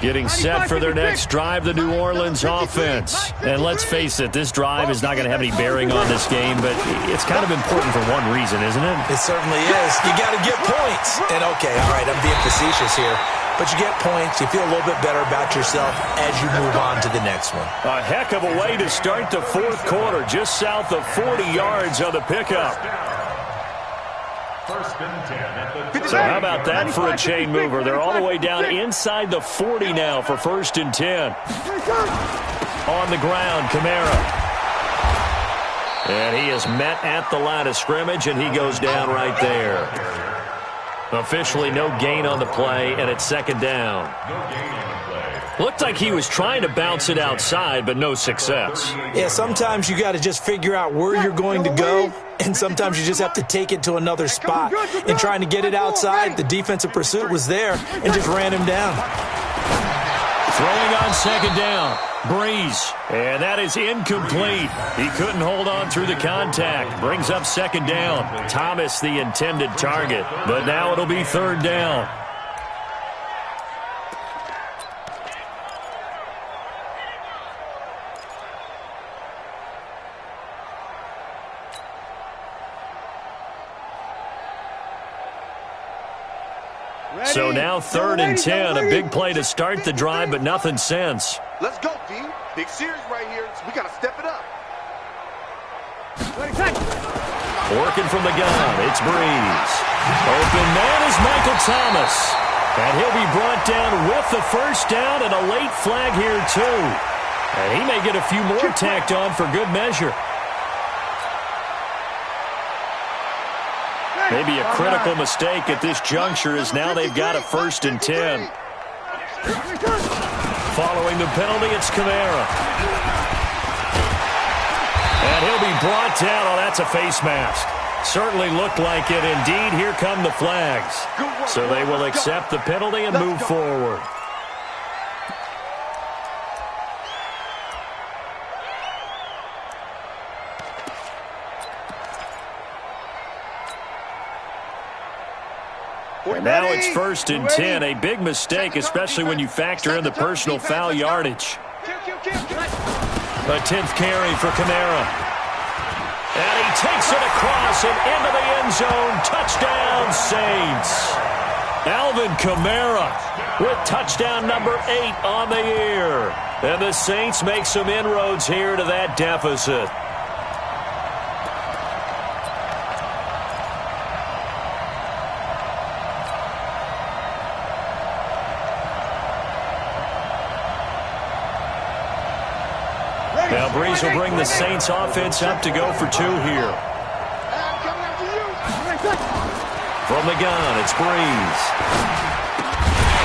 Getting set for their next drive, the New Orleans offense. And let's face it, this drive is not going to have any bearing on this game, but it's kind of important for one reason, isn't it? It certainly is. You got to get points. And, okay, all right, I'm being facetious here. But you get points, you feel a little bit better about yourself as you move on to the next one. A heck of a way to start the 4th quarter, just south of 40 yards on the pickup. 1st and 10 at the So how about that for a chain mover? They're all the way down inside the 40 now for 1st and 10. On the ground, Kamara. And he is met at the line of scrimmage, and he goes down right there. Officially no gain on the play, and it's 2nd down. Looked like he was trying to bounce it outside, but no success. Yeah, sometimes you got to just figure out where you're going to go, and sometimes you just have to take it to another spot. In trying to get it outside, the defensive pursuit was there and just ran him down. Throwing on second down. Breeze. And that is incomplete. He couldn't hold on through the contact. Brings up second down. Thomas the intended target. But now it'll be third down. So now 3rd and 10, a big play to start the drive, but nothing since. Let's go, D. Big series right here, so we got to step it up. Working from the gun, it's Breeze. Open man is Michael Thomas. And he'll be brought down with the first down and a late flag here, too. And he may get a few more tacked on for good measure. Maybe a critical mistake at this juncture as now they've got a 1st and 10. Following the penalty, it's Kamara. And he'll be brought down. Oh, that's a face mask. Certainly looked like it. Indeed, here come the flags. So they will accept the penalty and move forward. And now it's 1st and 10. A big mistake, especially when you factor in the personal foul yardage. A 10th carry for Kamara. And he takes it across and into the end zone. Touchdown, Saints. Alvin Kamara with touchdown number 8 on the year. And the Saints make some inroads here to that deficit. Now Breeze will bring the Saints offense up to go for 2 here. From the gun, it's Breeze.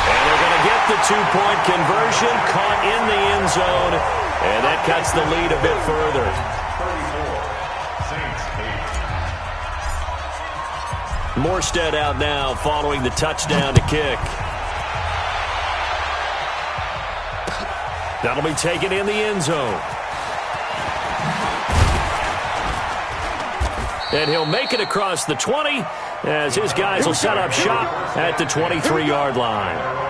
And they're going to get the 2-point conversion, caught in the end zone, and that cuts the lead a bit further. 34, Saints 8. Morstead out now following the touchdown to kick. That'll be taken in the end zone. And he'll make it across the 20 as his guys will set up shop at the 23-yard line.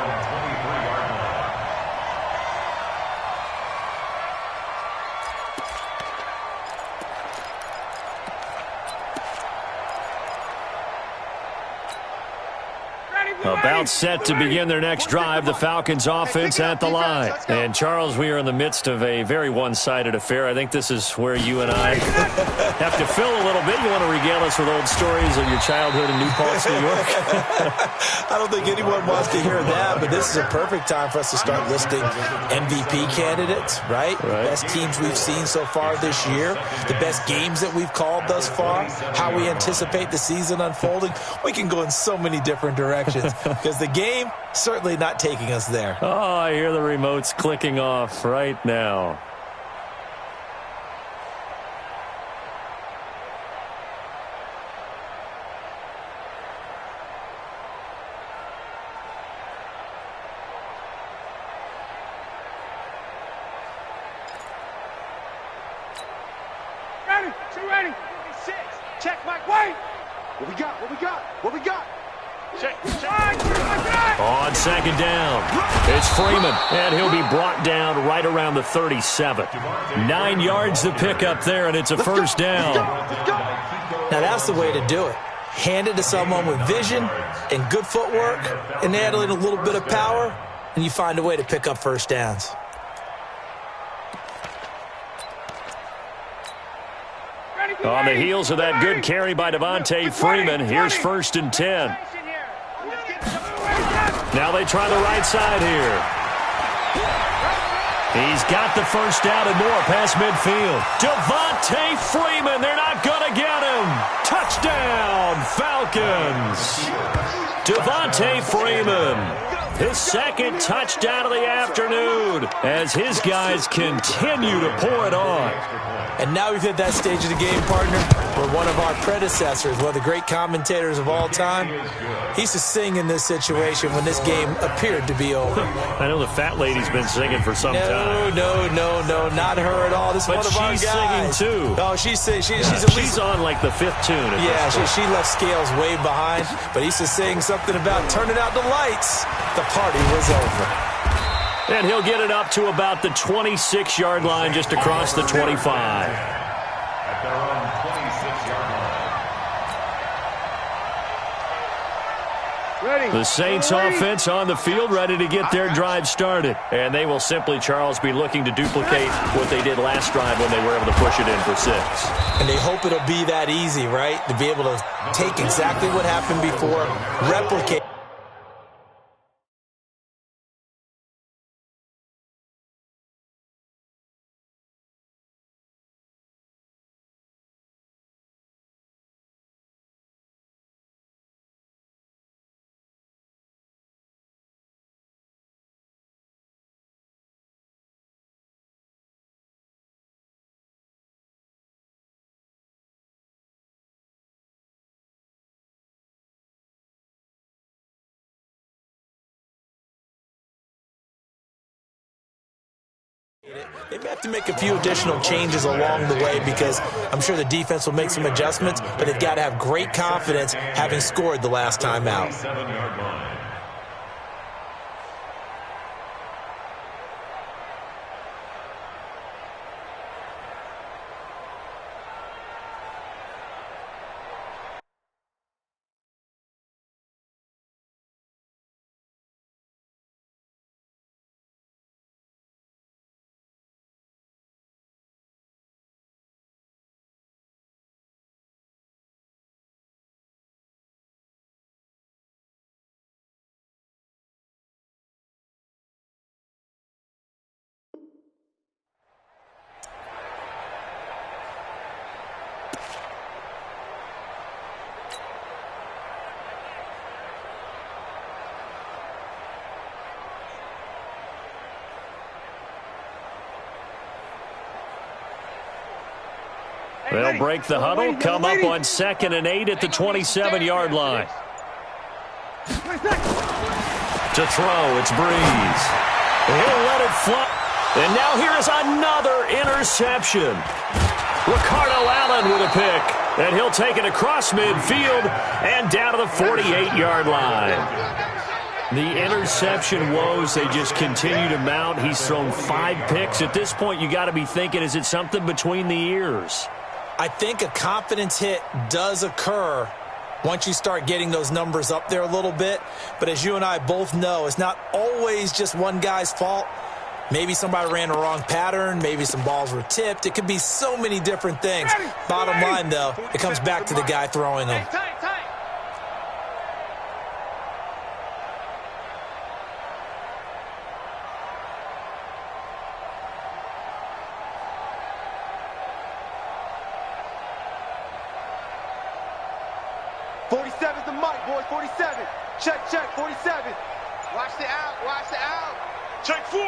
About set to begin their next drive, the Falcons offense at the line. And Charles, we are in the midst of a very one-sided affair. I think this is where you and I have to fill a little bit. You want to regale us with old stories of your childhood in New Paltz, New York? I don't think anyone wants to hear that, but this is a perfect time for us to start listing MVP candidates, right? Best teams we've seen so far this year, the best games that we've called thus far, how we anticipate the season unfolding. We can go in so many different directions. Because the game, certainly not taking us there. Oh, I hear the remotes clicking off right now. Ready, 2 ready. 6. Check, Mike, wait. What we got, what we got, what we got? Check. On second down, it's Freeman, and he'll be brought down right around the 37. 9 yards to pick up there, and it's a first down. Now that's the way to do it. Hand it to someone with vision and good footwork, and add in a little bit of power, and you find a way to pick up first downs. On the heels of that good carry by Devontae Freeman, here's 1st and 10. Now they try the right side here. He's got the first down and more past midfield. Devontae Freeman, they're not going to get him. Touchdown, Falcons. Devontae Freeman, his 2nd touchdown of the afternoon as his guys continue to pour it on. And now we've hit that stage of the game, partner, where one of our predecessors, one of the great commentators of all time, he used to sing in this situation when this game appeared to be over. I know the fat lady's been singing for some time. No, not her at all. This is one of our guys. But she's singing, too. Oh, she's on like the 5th tune. Yeah, she left Scales way behind, but he used to sing something about turning out the lights. The party was over. And he'll get it up to about the 26-yard line, just across the 25. At their own 26-yard line. Ready. The Saints offense on the field, ready to get their drive started. And they will simply, Charles, be looking to duplicate what they did last drive when they were able to push it in for 6. And they hope it'll be that easy, right? To be able to take exactly what happened before, replicate. They may have to make a few additional changes along the way because I'm sure the defense will make some adjustments, but they've got to have great confidence having scored the last time out. 7-yard line. They'll break the huddle, come up on 2nd and 8 at the 27-yard line. To throw, it's Breeze. He'll let it fly. And now here is another interception. Ricardo Allen with a pick. And he'll take it across midfield and down to the 48-yard line. The interception woes, they just continue to mount. He's thrown 5 picks. At this point, you got to be thinking, is it something between the ears? I think a confidence hit does occur once you start getting those numbers up there a little bit. But as you and I both know, it's not always just one guy's fault. Maybe somebody ran the wrong pattern. Maybe some balls were tipped. It could be so many different things. Bottom line, though, it comes back to the guy throwing them. Check, 47. Watch the out. Check 4.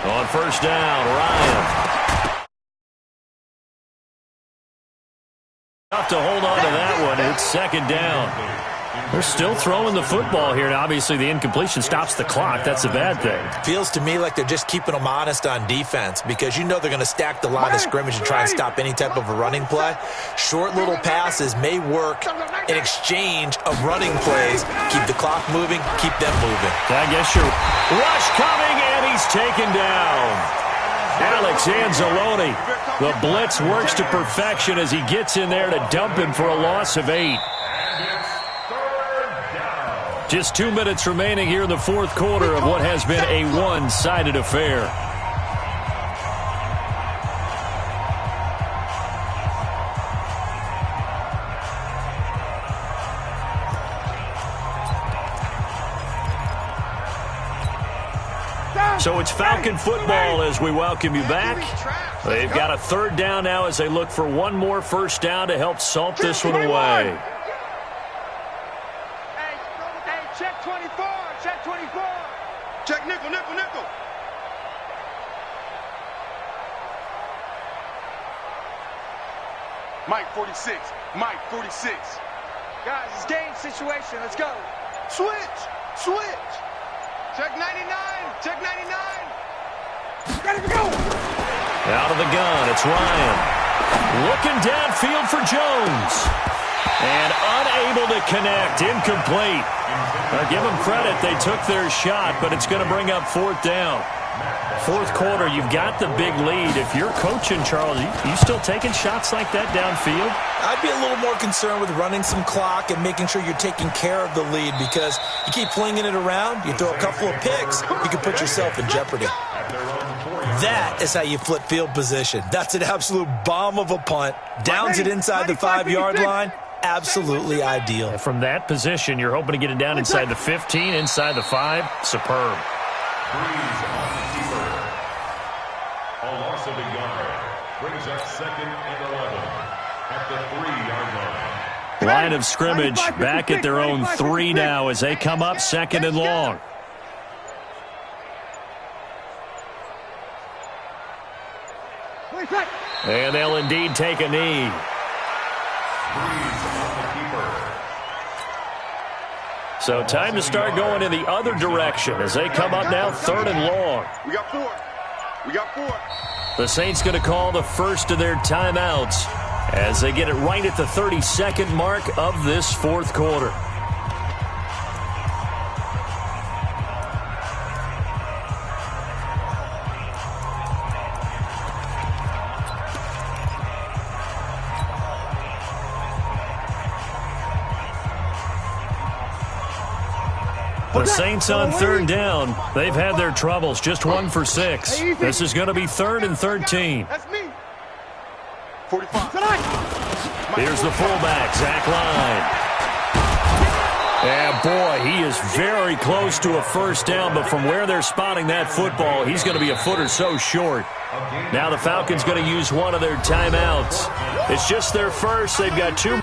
On first down, Ryan. Tough to hold on to that one. It's 2nd down. They're still throwing the football here. Now, obviously, the incompletion stops the clock. That's a bad thing. Feels to me like they're just keeping them honest on defense because you know they're going to stack the line of scrimmage and try and stop any type of a running play. Short little passes may work in exchange of running plays. Keep the clock moving, keep them moving. I guess you're rush coming, and he's taken down. Alex Anzalone. The blitz works to perfection as he gets in there to dump him for a loss of 8. Just 2 minutes remaining here in the 4th quarter of what has been a one-sided affair. So it's Falcon football as we welcome you back. They've got a 3rd down now as they look for one more first down to help salt this one away. Check 24. Check nickel. Mike 46. Mike 46. Guys, it's game situation. Let's go. Switch. Switch. Check 99. Check 99. Ready to go. Out of the gun, it's Ryan. Looking downfield for Jones. And unable to connect. Incomplete. Give them credit. They took their shot, but it's going to bring up fourth down. Fourth quarter, you've got the big lead. If you're coaching, Charles, you still taking shots like that downfield? I'd be a little more concerned with running some clock and making sure you're taking care of the lead, because you keep flinging it around, you throw a couple of picks, you can put yourself in jeopardy. That is how you flip field position. That's an absolute bomb of a punt. Downs it inside the 5-yard line. Absolutely ideal. And from that position, you're hoping to get it down inside the 15, inside the 5. Superb. Breeze on the keeper. A loss of a yard brings up 2nd and 11 at the 3-yard line. Line of scrimmage back at their own 3 now as they come up 2nd and long. And they'll indeed take a knee. So time to start going in the other direction as they come up now 3rd and long. We got 4. We got 4. The Saints going to call the first of their timeouts as they get it right at the 32nd mark of this fourth quarter. The Saints on 3rd down. They've had their troubles. Just 1 for 6. This is going to be 3rd and 13. That's me. 45. Here's the fullback, Zach Line. And boy, he is very close to a first down, but from where they're spotting that football, he's going to be a foot or so short. Now the Falcons going to use one of their timeouts. It's just their first. They've got 2.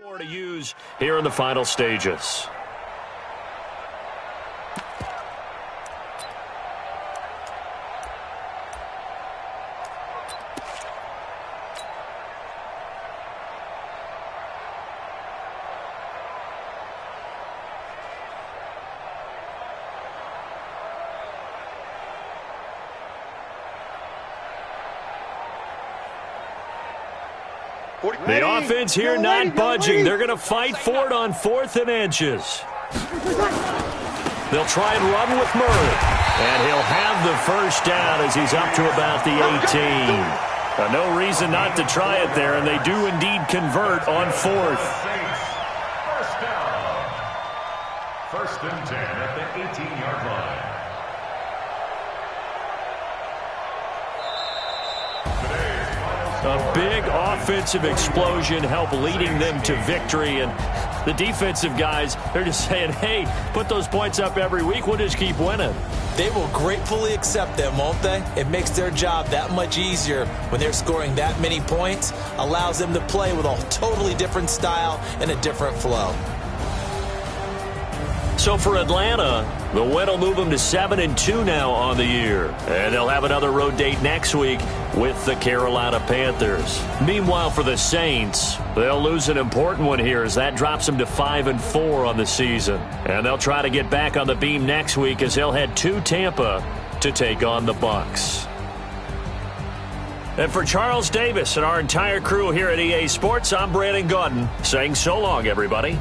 More to use here in the final stages. The offense here not budging. They're going to fight for it on 4th and inches. They'll try and run with Murray. And he'll have the first down as he's up to about the 18. No reason not to try it there, and they do indeed convert on 4th. First down. 1st and 10 at the 18-yard line. A big offensive explosion helped leading them to victory, and the defensive guys, they're just saying, hey, put those points up every week, we'll just keep winning. They will gratefully accept them, won't they? It makes their job that much easier when they're scoring that many points, allows them to play with a totally different style and a different flow. So for Atlanta, the win will move them to 7-2 now on the year. And they'll have another road date next week with the Carolina Panthers. Meanwhile, for the Saints, they'll lose an important one here as that drops them to 5-4 on the season. And they'll try to get back on the beam next week as they'll head to Tampa to take on the Bucs. And for Charles Davis and our entire crew here at EA Sports, I'm Brandon Gaudin saying so long, everybody.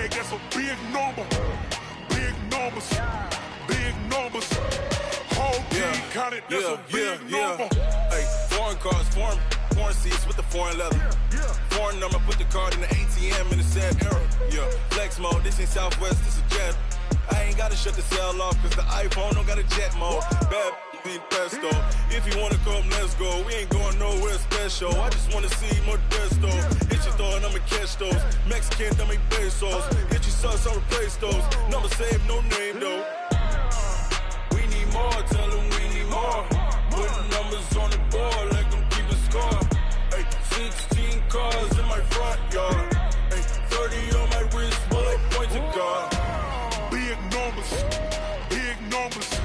bag, that's a big number. Big numbers, big numbers. Whole team counted, that's a big number. Hey, foreign cars, foreign seats with the foreign leather. Foreign number, put the card in the ATM in the sad era. Yeah, flex mode, this ain't Southwest, this is jet. I ain't gotta shut the cell off, cause the iPhone don't got a jet mode. Bad be pesto. If you wanna come, let's go. We ain't going nowhere special. I just wanna see Modesto. Hit your thought, I'ma catch those. Mexican, I make pesos. Hit your sauce, I'll replace those. Number saved, no name though. We need more, tell them we need more. Putting numbers on the board like I'm keeping score. Hey, 16 cars in my front yard. Hey, 30 on my wrist, bullet point to God. Big numbers, big numbers.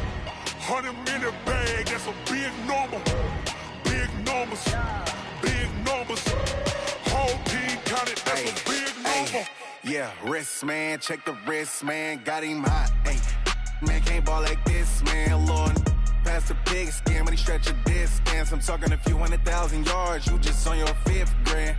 100 minute bag, that's a big number. Big numbers, big numbers. Whole team counted, that's a big number. Yeah, wrist man, check the wrist man, got him hot. Ay, man can't ball like this, man. Lord, past the pig skin when he stretch a distance. I'm talking a few 100,000 yards, you just on your 5th grand.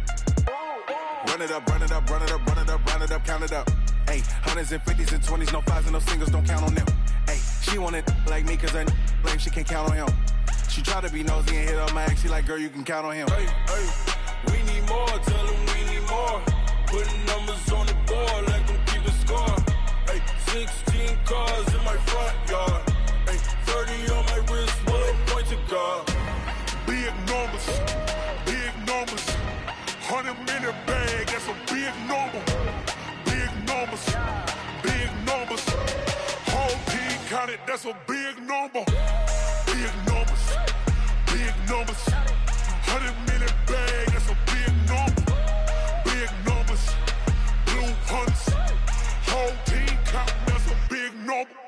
Run it up, run it up, run it up, run it up, run it up, count it up. Ay, hundreds and 50s and 20s, no 5s and no singles, don't count on them. Ay, she want it like me, cause her blame, she can't count on him. She try to be nosy and hit up my ex, she like, girl, you can count on him. Hey, hey, we need more, tell them we need more. Putting numbers on the board like I'm keeping score. Hey, 16 cars in my front yard. Hey, 30 on my wrist, bullet point to God. Big numbers, big numbers. 100 minute bag, that's a big number. Big numbers, big numbers. Whole team counted, that's a big number. Big numbers, big numbers. 100 minute bag, that's a big number. Big numbers, blue hunts. Whole team counting, that's a big number.